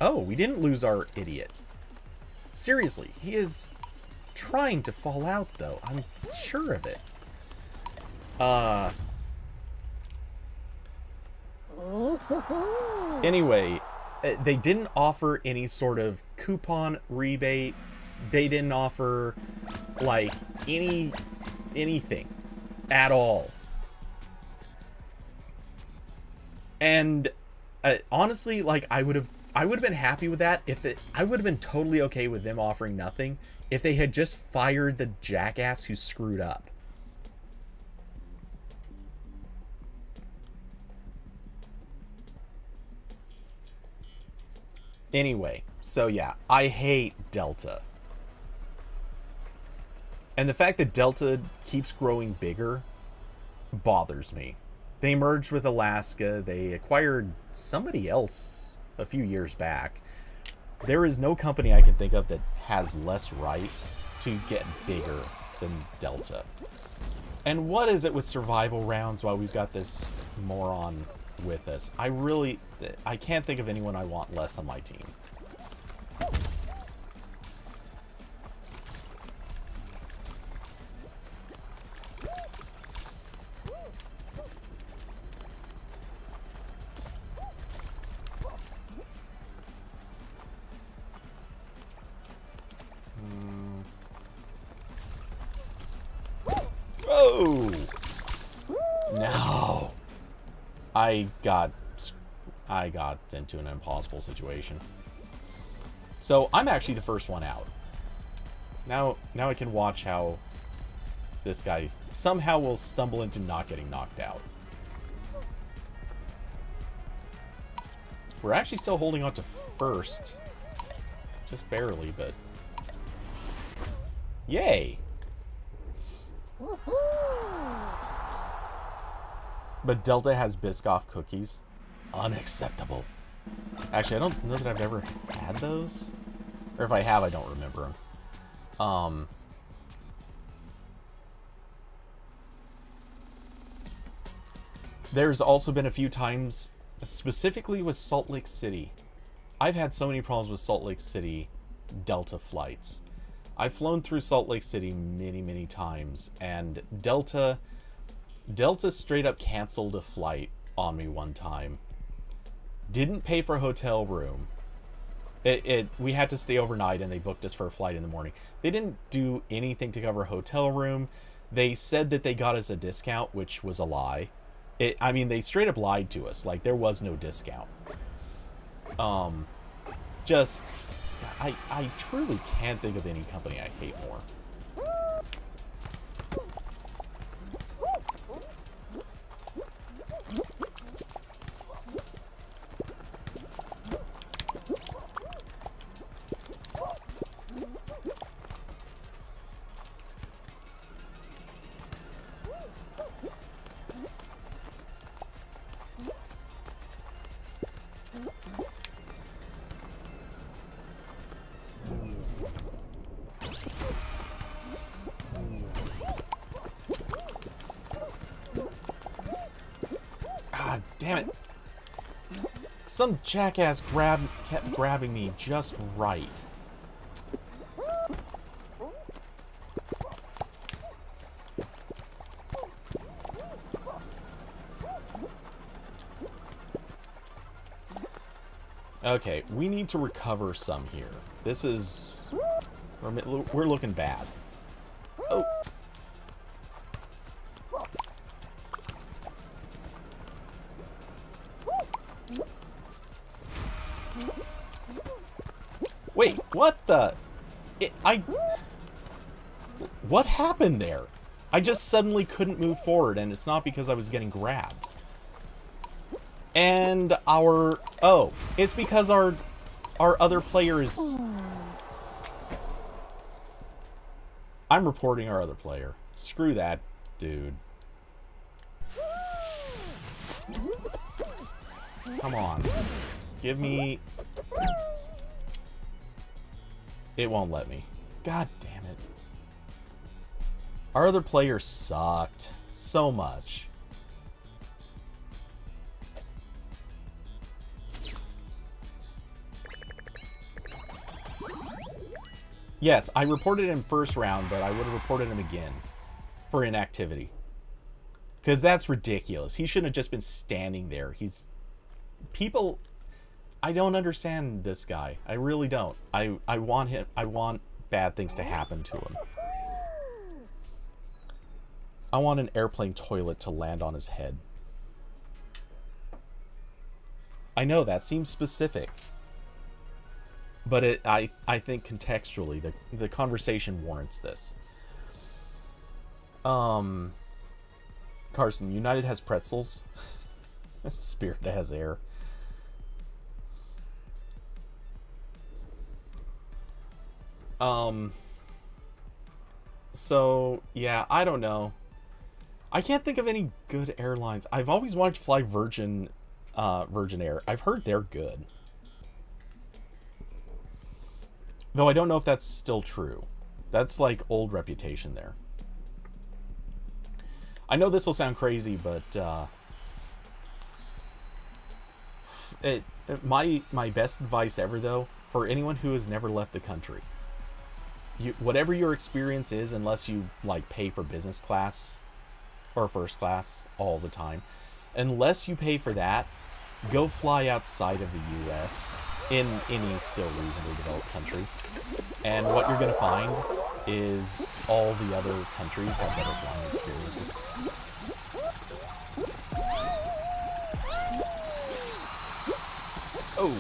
Oh, we didn't lose our idiot. Seriously, he is trying to fall out, though. I'm sure of it. Anyway, they didn't offer any sort of coupon rebate. They didn't offer, like, anything at all. And honestly, like, I would have been happy with that if I would have been totally okay with them offering nothing if they had just fired the jackass who screwed up. Anyway, so yeah, I hate Delta. And the fact that Delta keeps growing bigger bothers me. They merged with Alaska. They acquired somebody else a few years back. There is no company I can think of that has less right to get bigger than Delta. And what is it with survival rounds while we've got this moron with us? I can't think of anyone I want less on my team. Oh! No! I got into an impossible situation. So I'm actually the first one out. Now I can watch how this guy somehow will stumble into not getting knocked out. We're actually still holding on to first. Just barely, but... Yay! But Delta has Biscoff cookies. Unacceptable. Actually, I don't know that I've ever had those. Or if I have, I don't remember them. There's also been a few times, specifically with Salt Lake City. I've had so many problems with Salt Lake City Delta flights. I've flown through Salt Lake City many, many times, and Delta straight up canceled a flight on me one time. Didn't pay for a hotel room. We had to stay overnight, and they booked us for a flight in the morning. They didn't do anything to cover a hotel room. They said that they got us a discount, which was a lie. I mean, they straight up lied to us. Like, there was no discount. Just, I truly can't think of any company I hate more. God damn it. Some jackass kept grabbing me just right. Okay, we need to recover some here. This is... We're looking bad. Oh. Wait, what the... What happened there? I just suddenly couldn't move forward, and it's not because I was getting grabbed. And our... Oh, it's because our other player is... I'm reporting our other player. Screw that, dude. Come on. Give me... It won't let me. God damn it. Our other player sucked so much. Yes, I reported him first round, but I would have reported him again for inactivity. Because that's ridiculous. He shouldn't have just been standing there. He's... People... I don't understand this guy. I really don't. I want him... I want bad things to happen to him. I want an airplane toilet to land on his head. I know, that seems specific. But I think contextually, the conversation warrants this. Carson, United has pretzels. Spirit has air. So, yeah, I don't know. I can't think of any good airlines. I've always wanted to fly Virgin Air. I've heard they're good. Though I don't know if that's still true. That's like old reputation there. I know this will sound crazy, but my best advice ever, though, for anyone who has never left the country, whatever your experience is, unless you like pay for business class or first class all the time, unless you pay for that, go fly outside of the U.S. in any still reasonably developed country. And what you're going to find is all the other countries have better flying experiences. Oh.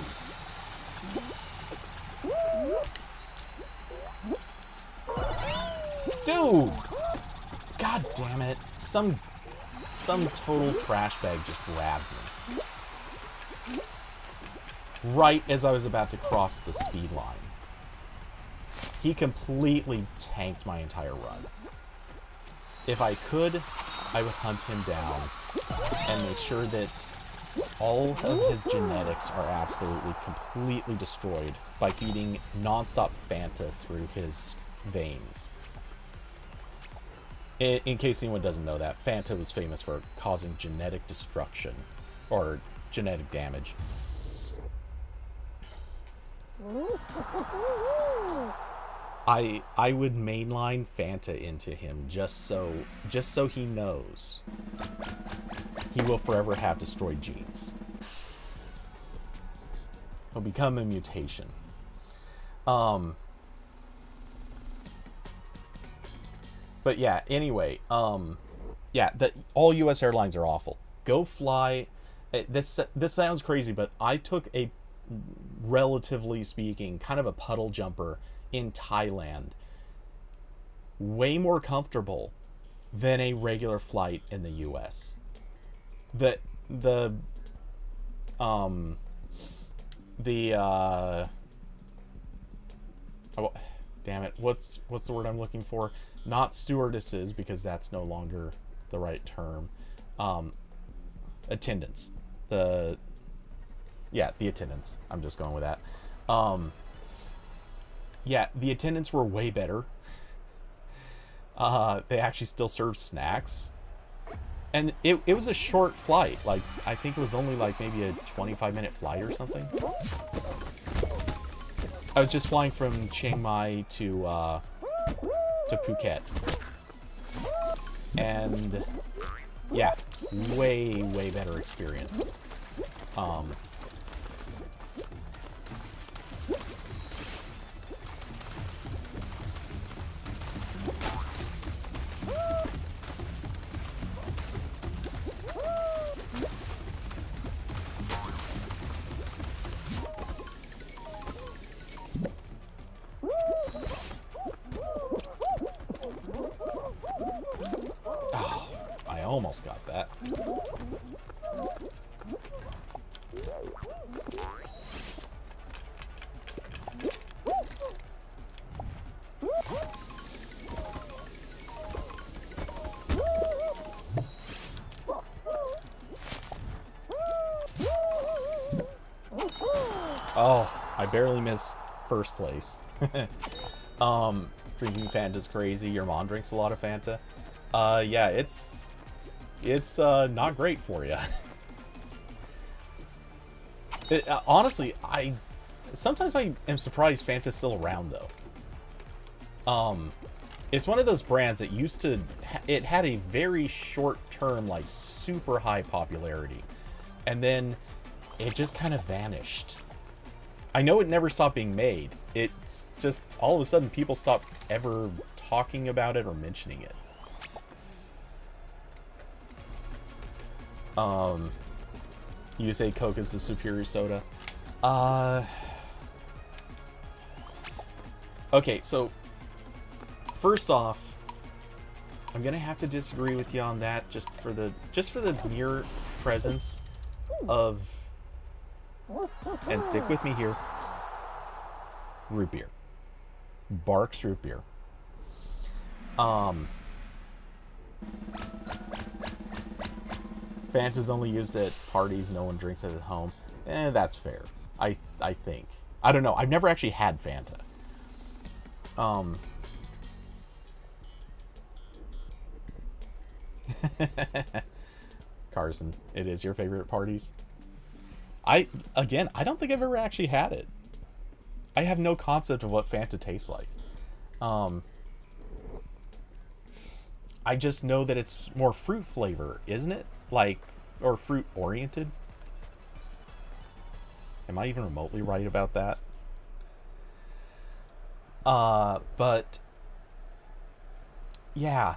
Dude! God damn it. Some total trash bag just grabbed me. Right as I was about to cross the speed line. He completely tanked my entire run. If I could, I would hunt him down and make sure that all of his genetics are absolutely, completely destroyed by feeding nonstop Fanta through his veins. In case anyone doesn't know that, Fanta was famous for causing genetic destruction, or genetic damage. I would mainline Fanta into him just so he knows he will forever have destroyed genes. He'll become a mutation. Um, but yeah, anyway, yeah, all U.S. airlines are awful. Go fly. This sounds crazy, but I took a, relatively speaking, kind of a puddle jumper in Thailand. Way more comfortable than a regular flight in the U.S. The um the oh, damn it, what's the word I'm looking for? Not stewardesses, because that's no longer the right term. Attendants. The Yeah, the attendants. I'm just going with that. Yeah, the attendants were way better. They actually still served snacks. And it was a short flight. Like, I think it was only like maybe a 25-minute flight or something. I was just flying from Chiang Mai to Phuket. And yeah, way better experience. Oh, I almost got that. Oh, I barely missed first place. Drinking Fanta's crazy. Your mom drinks a lot of Fanta. Yeah, it's not great for you. Honestly, sometimes I am surprised Fanta's still around though. It's one of those brands that used to, it had a very short term, like super high popularity, and then it just kind of vanished. I know it never stopped being made. It's just all of a sudden people stopped ever talking about it or mentioning it. You say Coke is the superior soda. Okay, so first off, I'm gonna have to disagree with you on that, just for the mere presence of, and stick with me here, root beer. Barq's root beer. Fanta's only used at parties, no one drinks it at home. That's fair. I think. I don't know. I've never actually had Fanta. Carson, it is your favorite at parties? I don't think I've ever actually had it. I have no concept of what Fanta tastes like. I just know that it's more fruit flavor, isn't it? Like, or fruit oriented. Am I even remotely right about that? But yeah,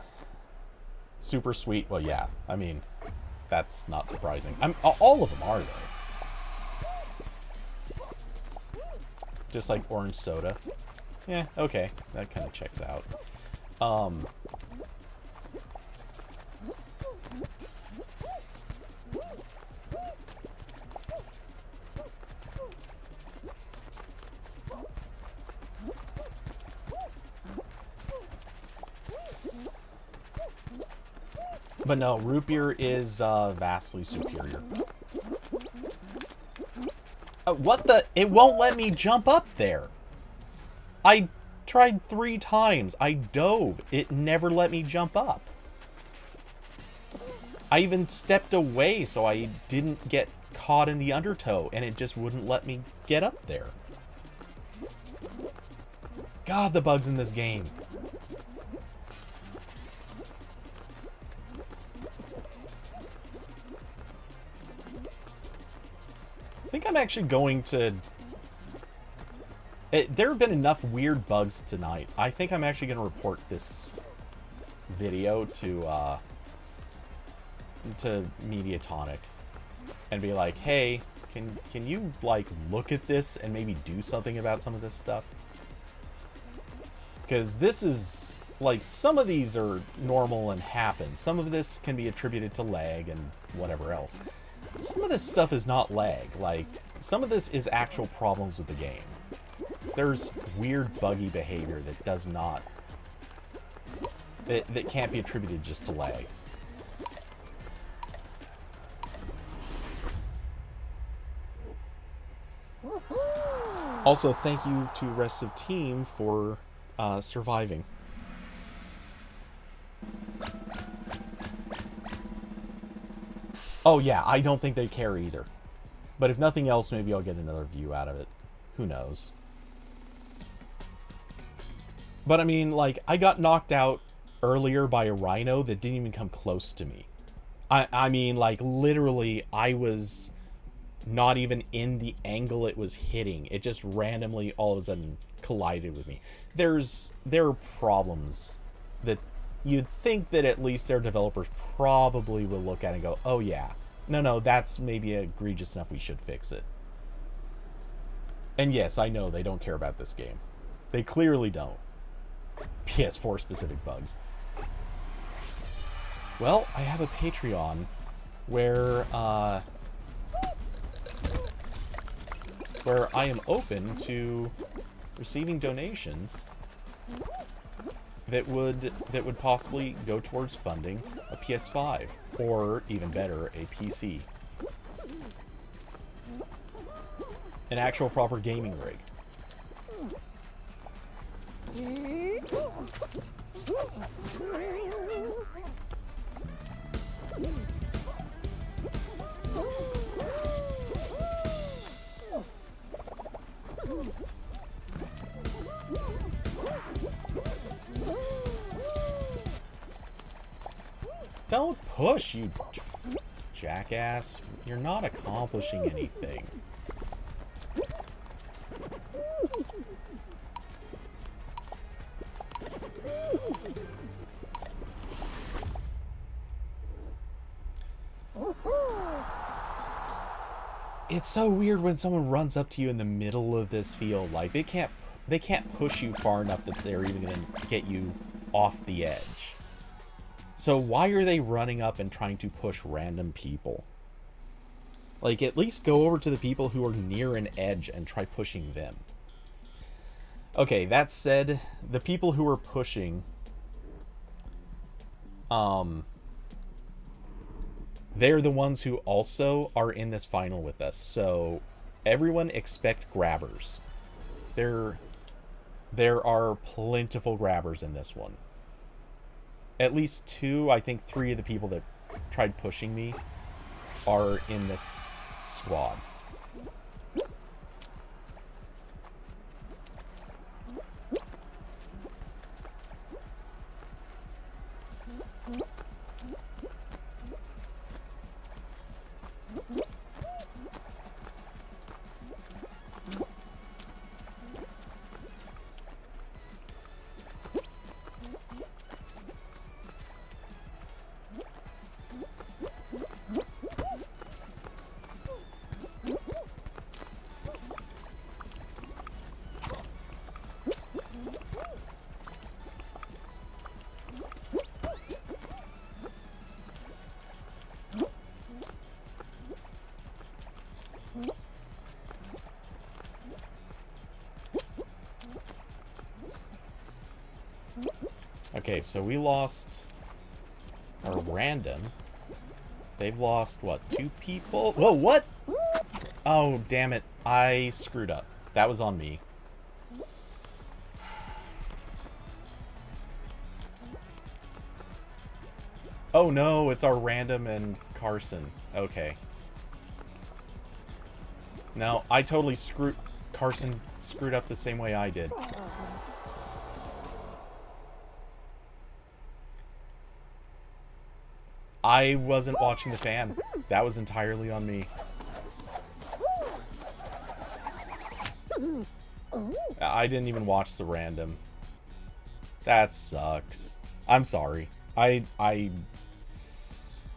super sweet. Well, yeah, I mean, that's not surprising. All of them are though. Just like orange soda. Yeah, okay, that kind of checks out. But no, root beer is vastly superior. What the? It won't let me jump up there. I tried 3 times. I dove. It never let me jump up. I even stepped away so I didn't get caught in the undertow, and it just wouldn't let me get up there. God, the bugs in this game. I think I'm actually going to There have been enough weird bugs tonight. I think I'm actually going to report this video to Mediatonic and be like, hey, can you, like, look at this and maybe do something about some of this stuff? Because this is, like, some of these are normal and happen. Some of this can be attributed to lag and whatever else. Some of this stuff is not lag. Like, some of this is actual problems with the game. There's weird buggy behavior that does not... that can't be attributed just to lag. Also, thank you to rest of team for surviving. Oh yeah, I don't think they care either. But if nothing else, maybe I'll get another view out of it. Who knows? But I mean, like, I got knocked out earlier by a rhino that didn't even come close to me. I mean, like, literally, I was not even in the angle it was hitting. It just randomly all of a sudden collided with me. There are problems that you'd think that at least their developers probably will look at and go, oh yeah, no, that's maybe egregious enough, we should fix it. And yes, I know they don't care about this game. They clearly don't. PS4 specific bugs. Well, I have a Patreon where I am open to receiving donations that would possibly go towards funding a PS5 or even better, a PC. An actual proper gaming rig. Don't push, you jackass. You're not accomplishing anything. It's so weird when someone runs up to you in the middle of this field. Like, they can't push you far enough that they're even going to get you off the edge. So why are they running up and trying to push random people? Like, at least go over to the people who are near an edge and try pushing them. Okay, that said, the people who are pushing, they're the ones who also are in this final with us. So everyone expect grabbers. There are plentiful grabbers in this one. At least 2, I think 3 of the people that tried pushing me are in this squad. Okay, so we lost our random. They've lost, what, 2 people? Whoa, what? Oh, damn it. I screwed up. That was on me. Oh no, it's our random and Carson. Okay. No, I totally screwed... Carson screwed up the same way I did. I wasn't watching the fan. That was entirely on me. I didn't even watch the random. That sucks. I'm sorry. I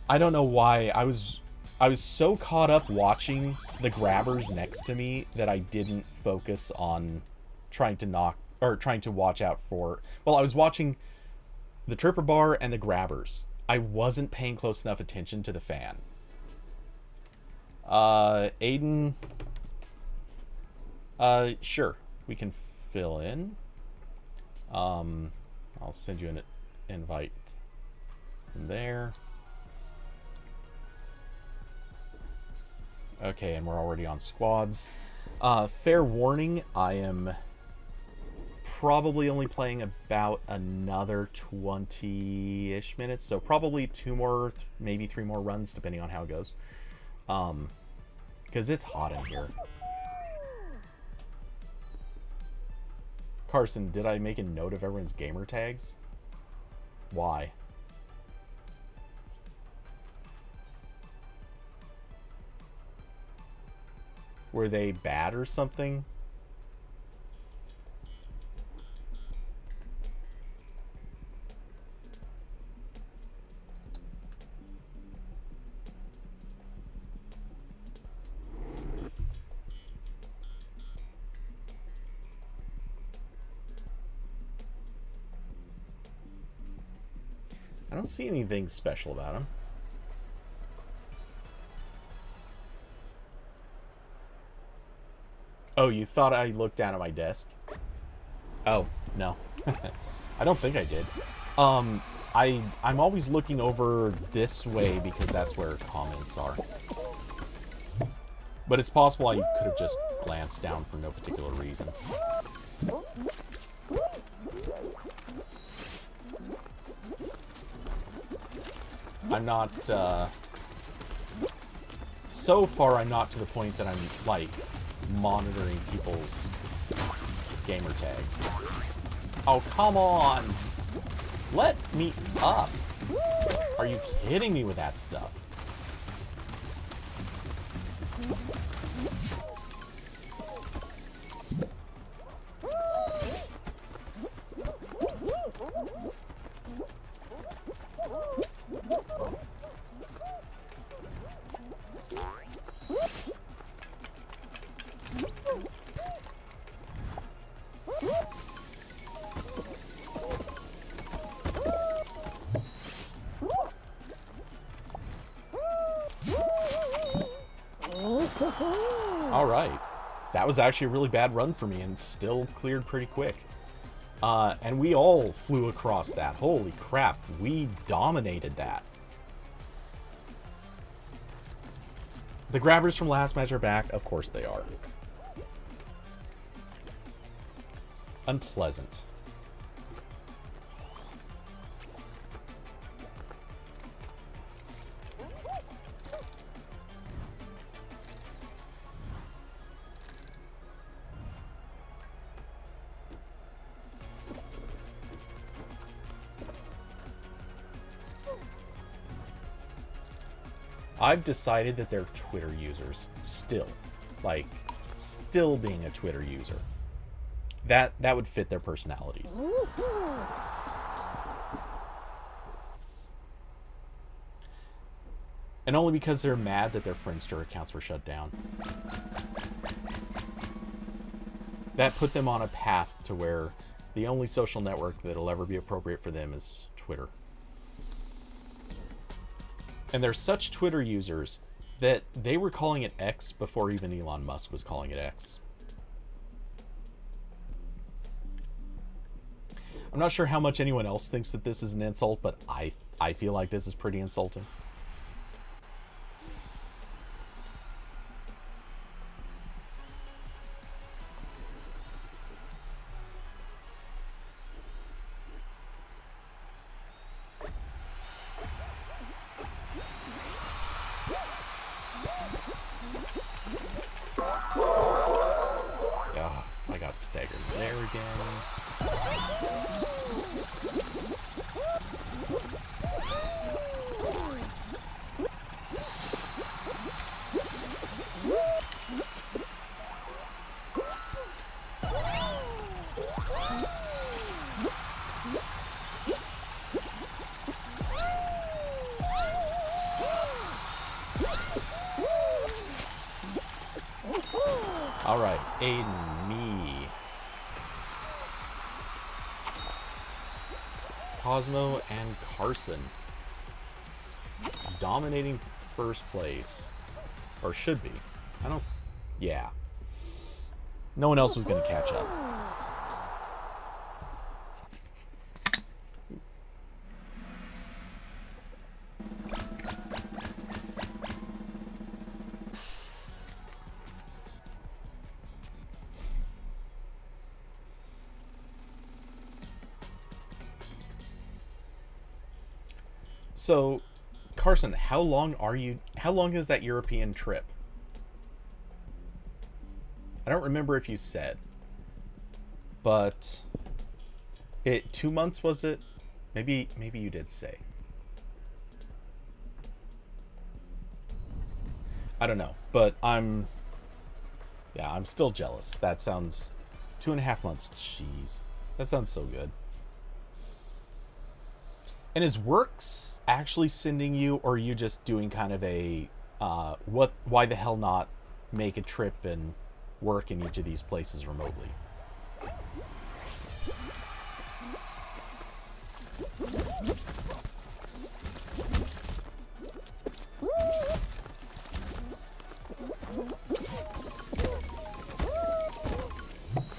don't know why. I was so caught up watching the grabbers next to me that I didn't focus on trying to watch out for. Well, I was watching the tripper bar and the grabbers. I wasn't paying close enough attention to the fan. Aiden. Sure. We can fill in. I'll send you an invite from there. Okay, and we're already on squads. Fair warning, I am probably only playing about another 20-ish minutes, so probably 2 more, maybe 3 more runs, depending on how it goes. Because it's hot in here. Carson, did I make a note of everyone's gamer tags? Why? Were they bad or something? I don't see anything special about him. Oh, you thought I looked down at my desk? Oh, no. I don't think I did. I'm always looking over this way because that's where comments are. But it's possible I could have just glanced down for no particular reason. I'm not, so far I'm not to the point that I'm, like, monitoring people's gamer tags. Oh, come on! Let me up! Are you kidding me with that stuff? Alright. That was actually a really bad run for me and still cleared pretty quick. And we all flew across that. Holy crap, we dominated that. The grabbers from last match are back. Of course they are. Unpleasant. I've decided that they're Twitter users. Still. Like, still being a Twitter user. That would fit their personalities. And only because they're mad that their Friendster accounts were shut down. That put them on a path to where the only social network that'll ever be appropriate for them is Twitter. And they're such Twitter users that they were calling it X before even Elon Musk was calling it X. I'm not sure how much anyone else thinks that this is an insult, but I feel like this is pretty insulting. I got staggered there again. All right, Aiden, me. Cosmo and Carson. Dominating first place. Or should be. I don't... Yeah. No one else was going to catch up. So, Carson, how long is that European trip? I don't remember if you said. But 2 months, was it? Maybe you did say. I don't know, but I'm still jealous. That sounds 2.5 months. Jeez. That sounds so good. And is Works actually sending you, or are you just doing kind of a why the hell not make a trip and work in each of these places remotely?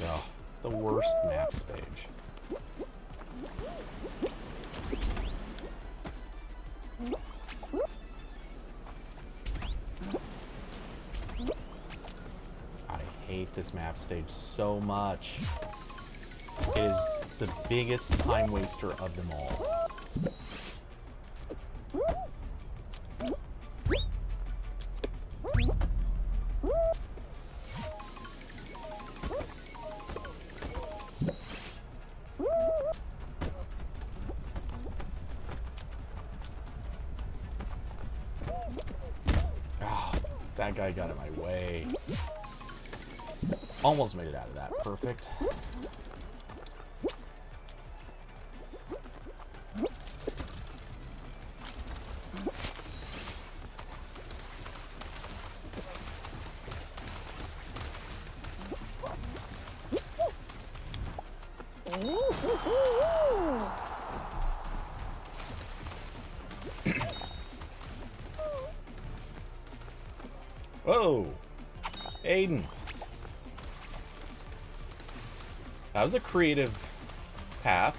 Oh, the worst map stage. I hate this map stage so much. It is the biggest time waster of them all. That guy got in my way. Almost made it out of that. Perfect. Whoa! Aiden! That was a creative path.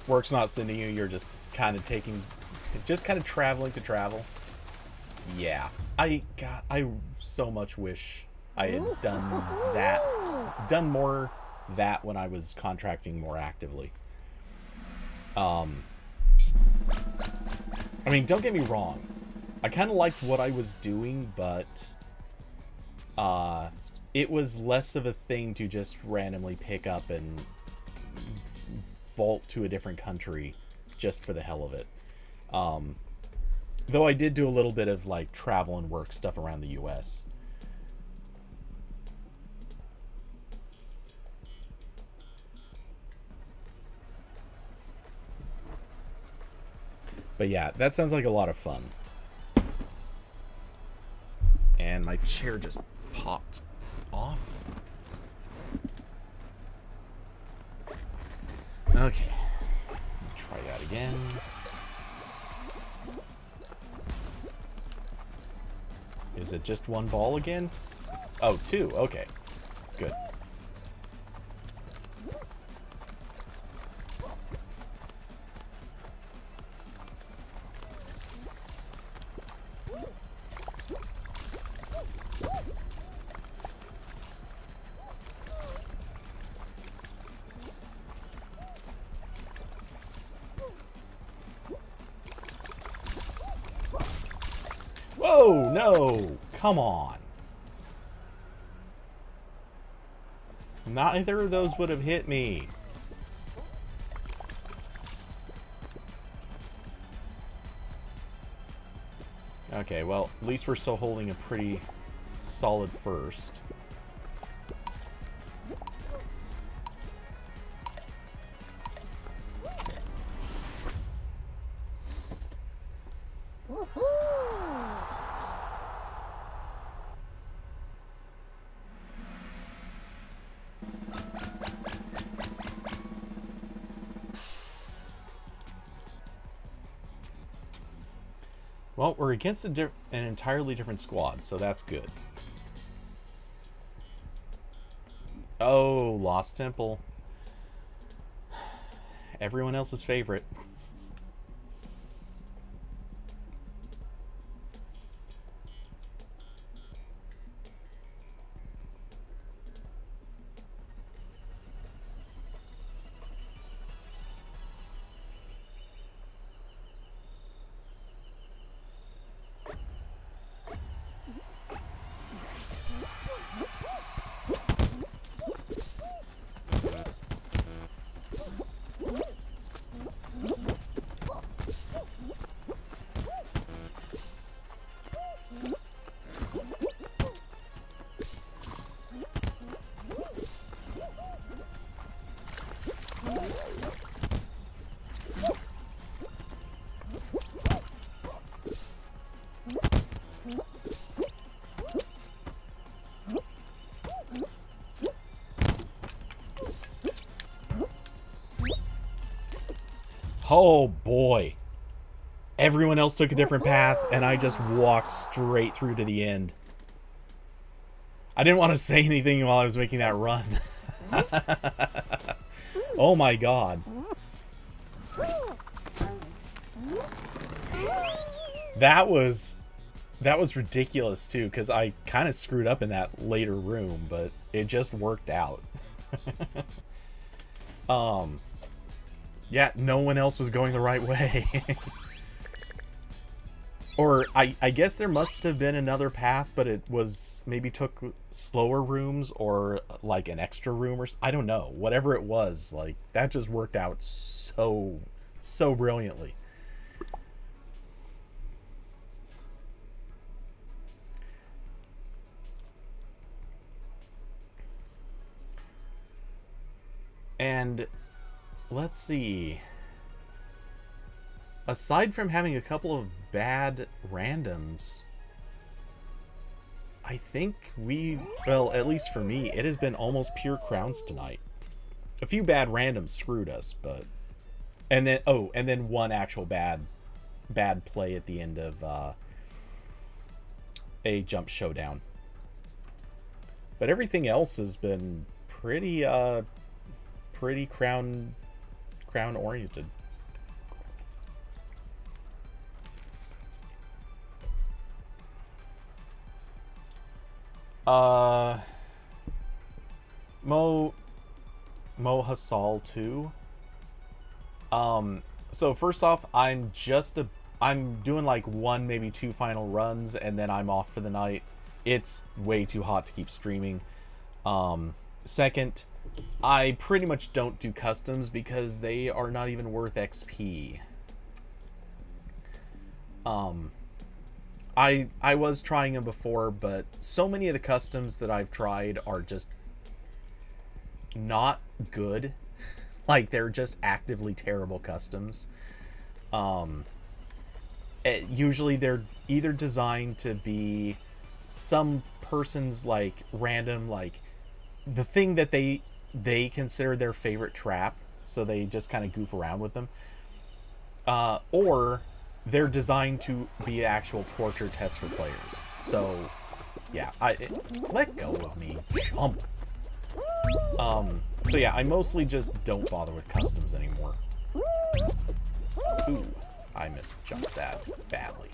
Work's not sending you, you're just kind of traveling to travel. Yeah. I so much wish I had done more that when I was contracting more actively. I mean, don't get me wrong. I kind of liked what I was doing, but it was less of a thing to just randomly pick up and vault to a different country just for the hell of it. Though I did do a little bit of like travel and work stuff around the US. But yeah, that sounds like a lot of fun. And my chair just popped off. Okay. Try that again. Is it just one ball again? Oh, two. Okay. Good. Whoa, no! Come on. Neither of those would have hit me. Okay, well, at least we're still holding a pretty solid first. Well, we're against an entirely different squad, so that's good. Oh, Lost Temple. Everyone else's favorite. Oh boy. Everyone else took a different path, and I just walked straight through to the end. I didn't want to say anything while I was making that run. Oh my god. That was ridiculous too, because I kind of screwed up in that later room, but it just worked out. Yeah, no one else was going the right way. Or I guess there must have been another path, but it was maybe took slower rooms or like an extra room or I don't know. Whatever it was, like that just worked out so brilliantly. And let's see. Aside from having a couple of bad randoms, I think well, at least for me, it has been almost pure crowns tonight. A few bad randoms screwed us, but and then one actual bad play at the end of a jump showdown. But everything else has been pretty crown oriented. Mo Hasal 2. So first off, I'm doing like one, maybe two final runs, and then I'm off for the night. It's way too hot to keep streaming. Second, I pretty much don't do customs because they are not even worth XP. I was trying them before, but so many of the customs that I've tried are just not good. Like, they're just actively terrible customs. Usually they're either designed to be some person's, like, random, like, the thing that they consider their favorite trap, so they just kind of goof around with them. Or they're designed to be actual torture tests for players. So, yeah, let go of me, chump. So yeah, I mostly just don't bother with customs anymore. Ooh, I misjumped that badly.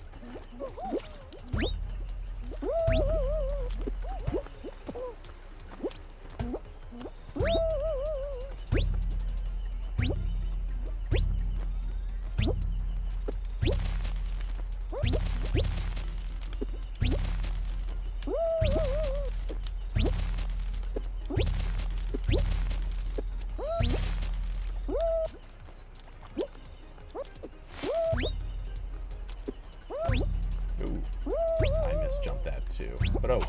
Ooh, I misjumped that too. But oh.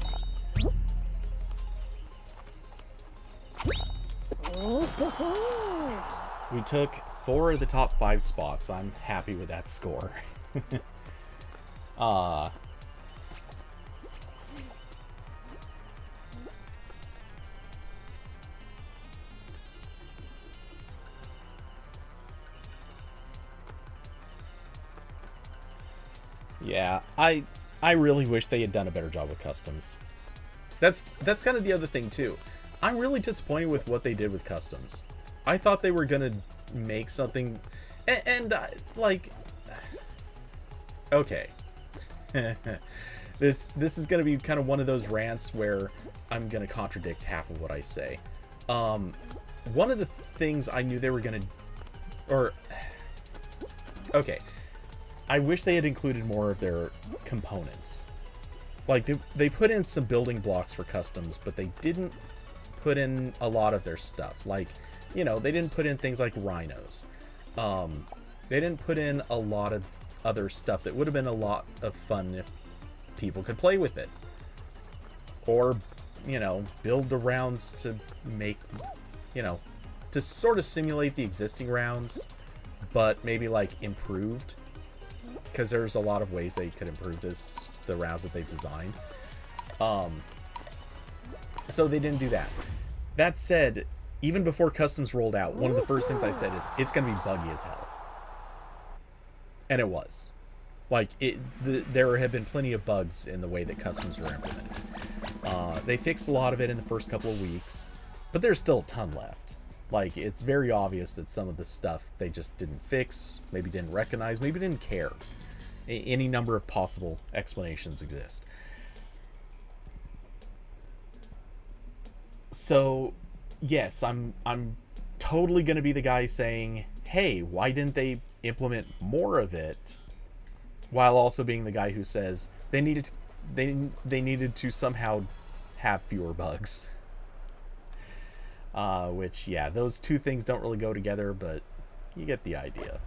We took 4 of the top 5 spots. I'm happy with that score. Yeah, I really wish they had done a better job with customs. That's kind of the other thing too. I'm really disappointed with what they did with customs. I thought they were gonna make something, and like, okay, this is gonna be kind of one of those rants where I'm gonna contradict half of what I say. One of the things I knew they were gonna, or okay, I wish they had included more of their components. Like, they put in some building blocks for customs, but they didn't put in a lot of their stuff. Like, you know, they didn't put in things like rhinos. They didn't put in a lot of other stuff that would have been a lot of fun if people could play with it. Or, you know, build the rounds to make, you know, to sort of simulate the existing rounds, but maybe, like, improved. Because there's a lot of ways they could improve the rounds that they've designed. So they didn't do that. That said, even before customs rolled out, one of the first things I said is, it's going to be buggy as hell. And it was. Like, there have been plenty of bugs in the way that customs were implemented. They fixed a lot of it in the first couple of weeks, but there's still a ton left. Like, it's very obvious that some of the stuff they just didn't fix, maybe didn't recognize, maybe didn't care. Any number of possible explanations exist. So, yes, I'm totally going to be the guy saying, hey, why didn't they implement more of it? While also being the guy who says they needed to somehow have fewer bugs. Which, yeah, those two things don't really go together, but you get the idea.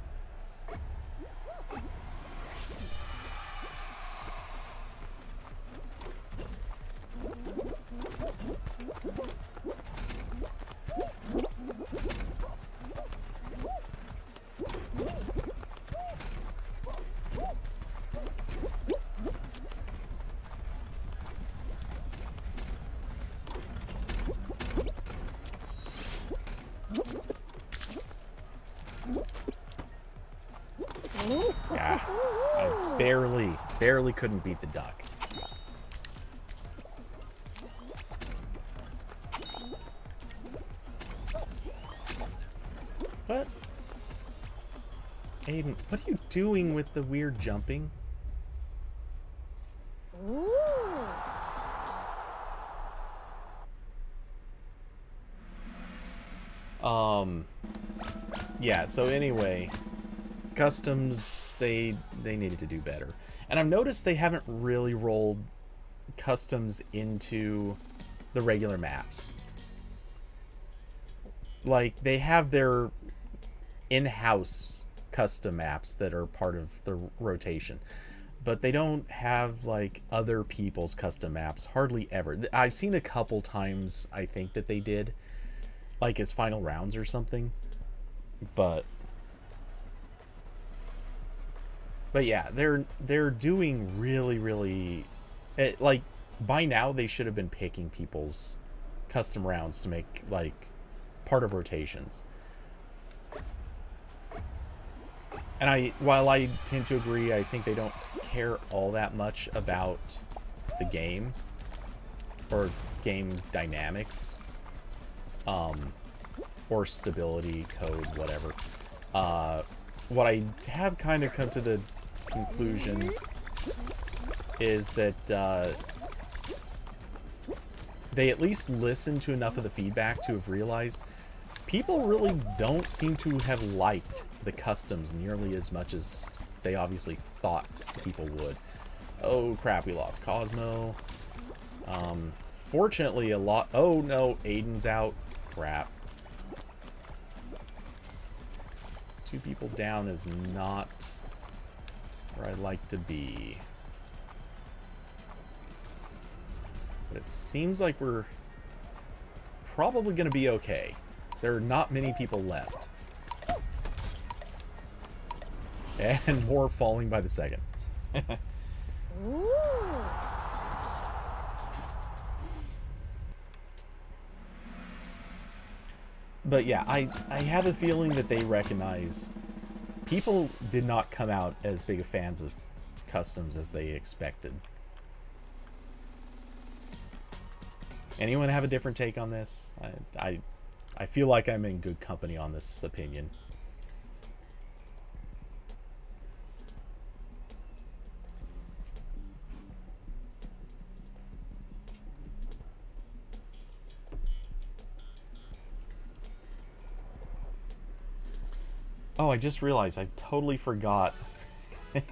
Yeah, I barely couldn't beat the duck. What? Aiden, what are you doing with the weird jumping? Yeah, so anyway, customs, they needed to do better. And I've noticed they haven't really rolled customs into the regular maps. Like, they have their in-house custom maps that are part of the rotation, but they don't have, like, other people's custom maps hardly ever. I've seen a couple times, I think, that they did, like as final rounds or something, but yeah, they're doing really like, by now they should have been picking people's custom rounds to make, like, part of rotations. And while I tend to agree, I think they don't care all that much about the game or game dynamics, or stability, code, whatever. What I have kind of come to the conclusion is that they at least listened to enough of the feedback to have realized people really don't seem to have liked the customs nearly as much as they obviously thought people would. Oh crap, we lost Cosmo. Fortunately a lot... Oh no, Aiden's out. Crap. 2 people down is not where I'd like to be. But it seems like we're probably going to be okay. There are not many people left. And more falling by the second. But yeah, I have a feeling that they recognize people did not come out as big of fans of customs as they expected. Anyone have a different take on this? I feel like I'm in good company on this opinion. Oh, I just realized I totally forgot.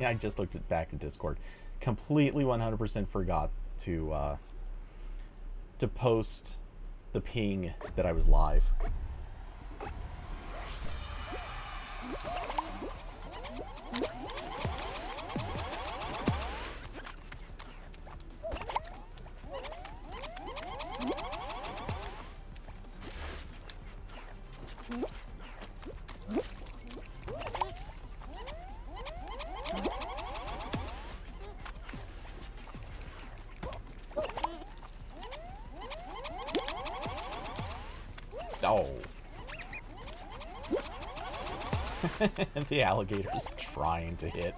I just looked back at Discord. Completely 100% forgot to post the ping that I was live. Oh. The alligator's trying to hit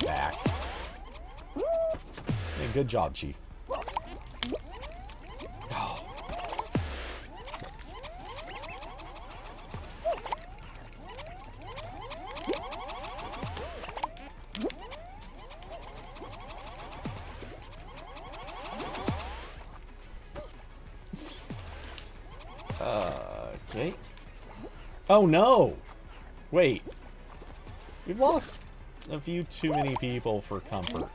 back. Hey, good job, Chief. Oh. Okay. Oh no! Wait. We've lost a few too many people for comfort.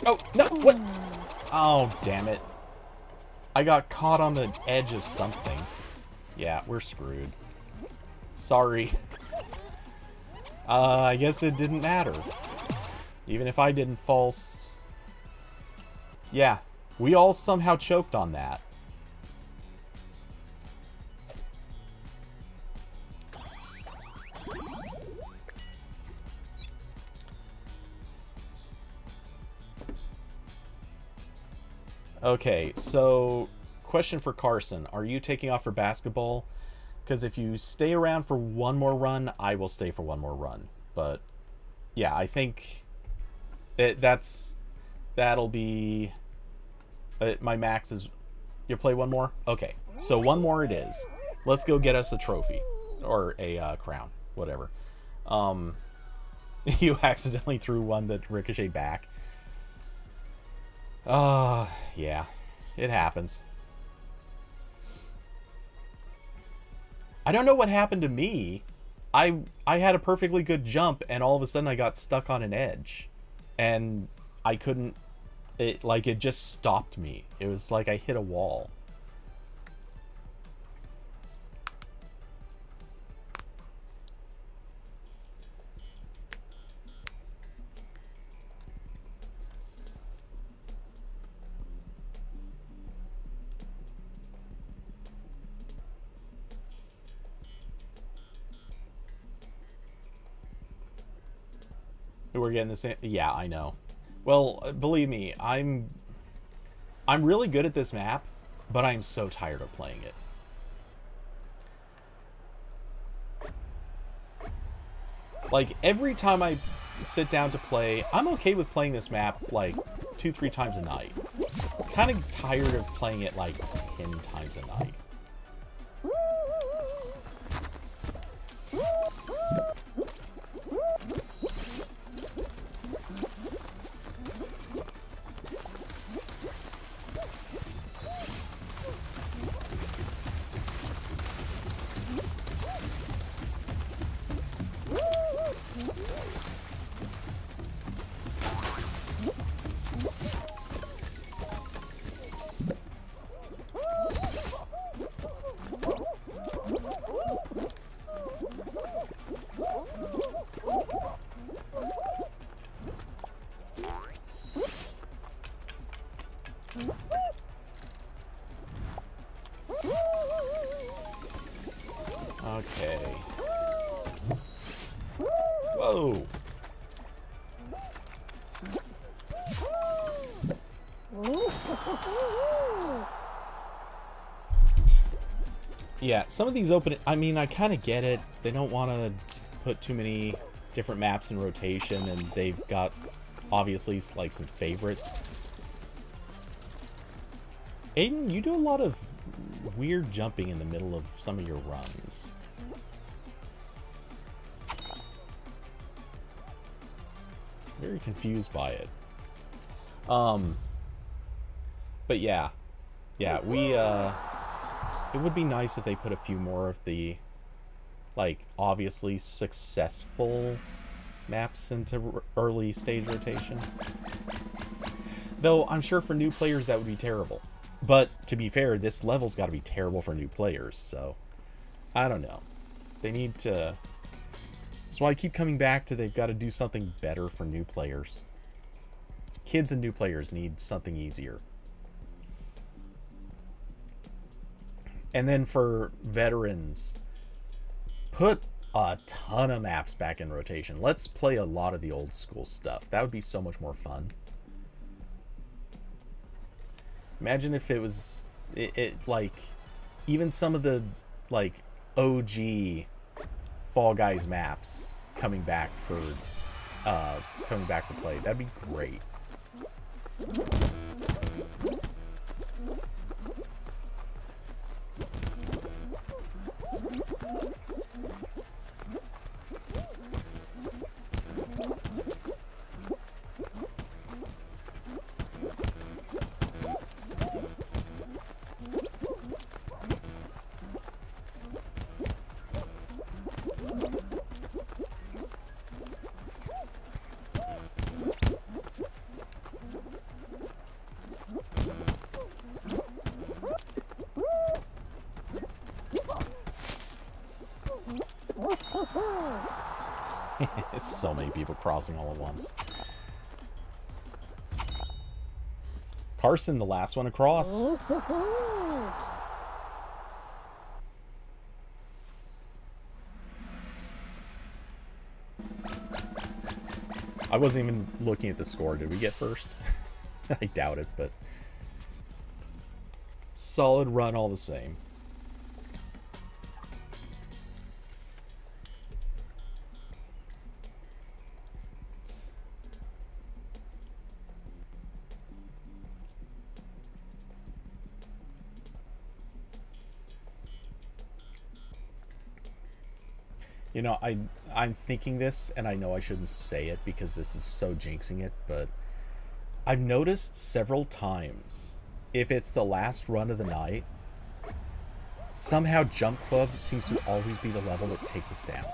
Oh, no! What? Oh, damn it. I got caught on the edge of something. Yeah, we're screwed. Sorry. I guess it didn't matter. Even if I didn't false... Yeah, we all somehow choked on that. Okay, so question for Carson. Are you taking off for basketball? Because if you stay around for one more run, I will stay for one more run. But yeah, I think that'll be my max is. You play one more? Okay, so one more it is. Let's go get us a trophy or a crown, whatever. You accidentally threw one that ricocheted back. Yeah, it happens. I don't know what happened to me. I had a perfectly good jump, and all of a sudden I got stuck on an edge, and I couldn't. It just stopped me. It was like I hit a wall. We're getting the same. Yeah, I know. Well, believe me, I'm really good at this map, but I'm so tired of playing it. Like, every time I sit down to play, I'm okay with playing this map, like, 2-3 times a night. Kind of tired of playing it, like, 10 times a night. Okay. Whoa. Yeah, some of these open... I mean, I kind of get it. They don't want to put too many different maps in rotation, and they've got, obviously, like, some favorites. Aiden, you do a lot of weird jumping in the middle of some of your runs. Very confused by it. But yeah. Yeah, it would be nice if they put a few more of the, like, obviously successful maps into early stage rotation. Though, I'm sure for new players that would be terrible. But, to be fair, this level's got to be terrible for new players, so... I don't know. They need to... That's why I keep coming back to they've got to do something better for new players. Kids and new players need something easier. And then for veterans, put a ton of maps back in rotation. Let's play a lot of the old school stuff. That would be so much more fun. Imagine if it was, like, even some of the, like, OG Fall Guys maps coming back to play. That'd be great. It's so many people crossing all at once. Carson, the last one across. I wasn't even looking at the score. Did we get first? I doubt it, but... Solid run all the same. You know, I'm thinking this, and I know I shouldn't say it because this is so jinxing it, but I've noticed several times, if it's the last run of the night, somehow Jump Club seems to always be the level that takes us down.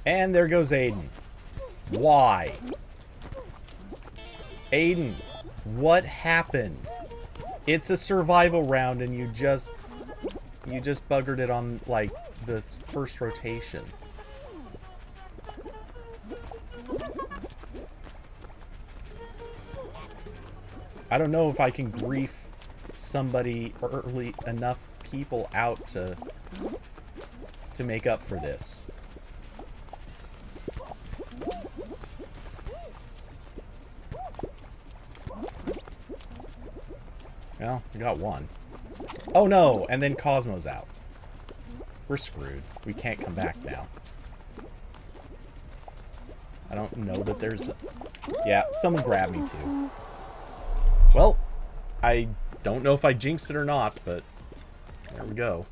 And there goes Aiden. Why? Aiden, what happened? It's a survival round and you just buggered it on, like, this first rotation. I don't know if I can grief somebody early enough people out to make up for this. Well, we got one. Oh no! And then Cosmo's out. We're screwed. We can't come back now. I don't know that there's... Yeah, someone grabbed me too. Well, I don't know if I jinxed it or not, but there we go.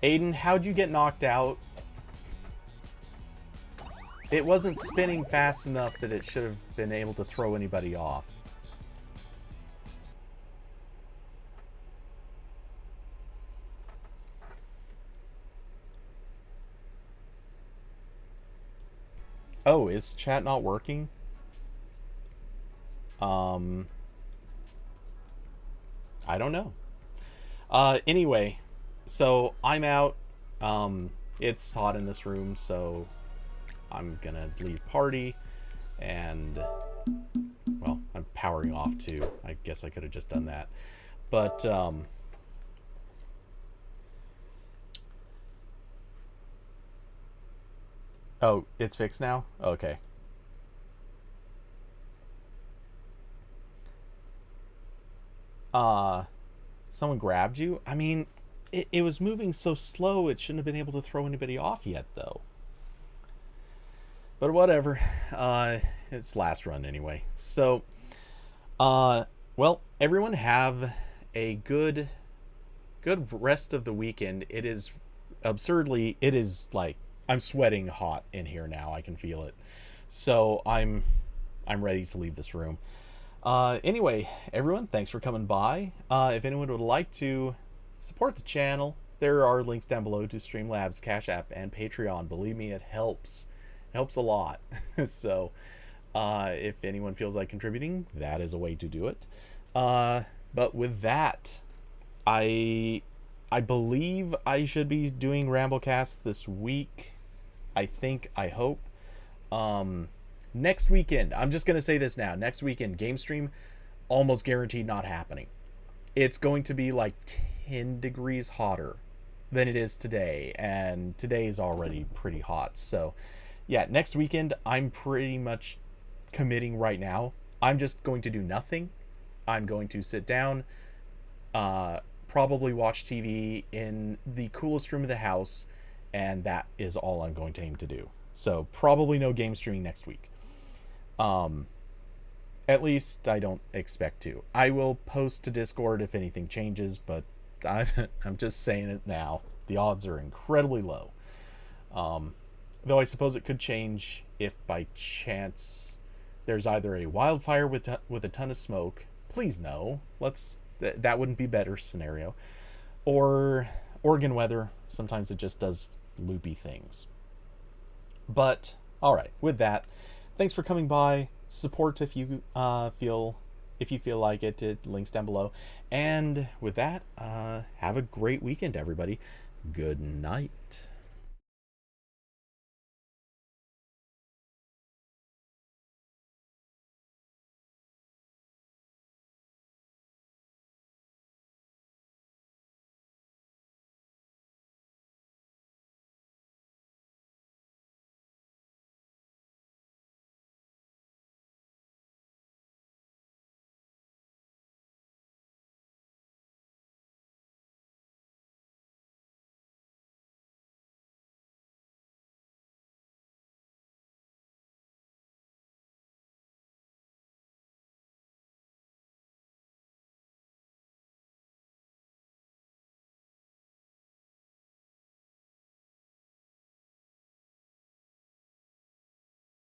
Aiden, how'd you get knocked out? It wasn't spinning fast enough that it should have been able to throw anybody off. Oh, is chat not working? I don't know. Anyway, so I'm out. It's hot in this room, so I'm gonna leave party, and, well, I'm powering off too. I guess I could have just done that. But, Oh, it's fixed now? Okay. Uh, Someone grabbed you? I mean, it was moving so slow, it shouldn't have been able to throw anybody off yet, though. But whatever. Uh, it's last run anyway. So, uh, well, everyone have a good rest of the weekend. It is absurdly, it is like I'm sweating hot in here now. I can feel it. So I'm ready to leave this room. Anyway, everyone, thanks for coming by. If anyone would like to support the channel, there are links down below to Streamlabs, Cash App, and Patreon. Believe me, it helps. It helps a lot. So, if anyone feels like contributing, that is a way to do it. But with that, I I believe I should be doing Ramblecast this week. I think, I hope. Um, Next weekend, I'm just gonna say this now. Next weekend, game stream, almost guaranteed not happening. It's going to be like 10 degrees hotter than it is today, and today is already pretty hot. So, yeah, next weekend, I'm pretty much committing right now. I'm just going to do nothing. I'm going to sit down, probably watch TV in the coolest room of the house, and that is all I'm going to aim to do. So, probably no game streaming next week. Um, at least I don't expect to. I will post to Discord if anything changes, but I'm just saying it now. The odds are incredibly low. Though I suppose it could change if by chance there's either a wildfire with a ton of smoke. Please no. That wouldn't be better scenario. Or Oregon weather. Sometimes it just does loopy things. But all right, with that, thanks for coming by. Support if you feel like it. Links down below. And with that, have a great weekend, everybody. Good night.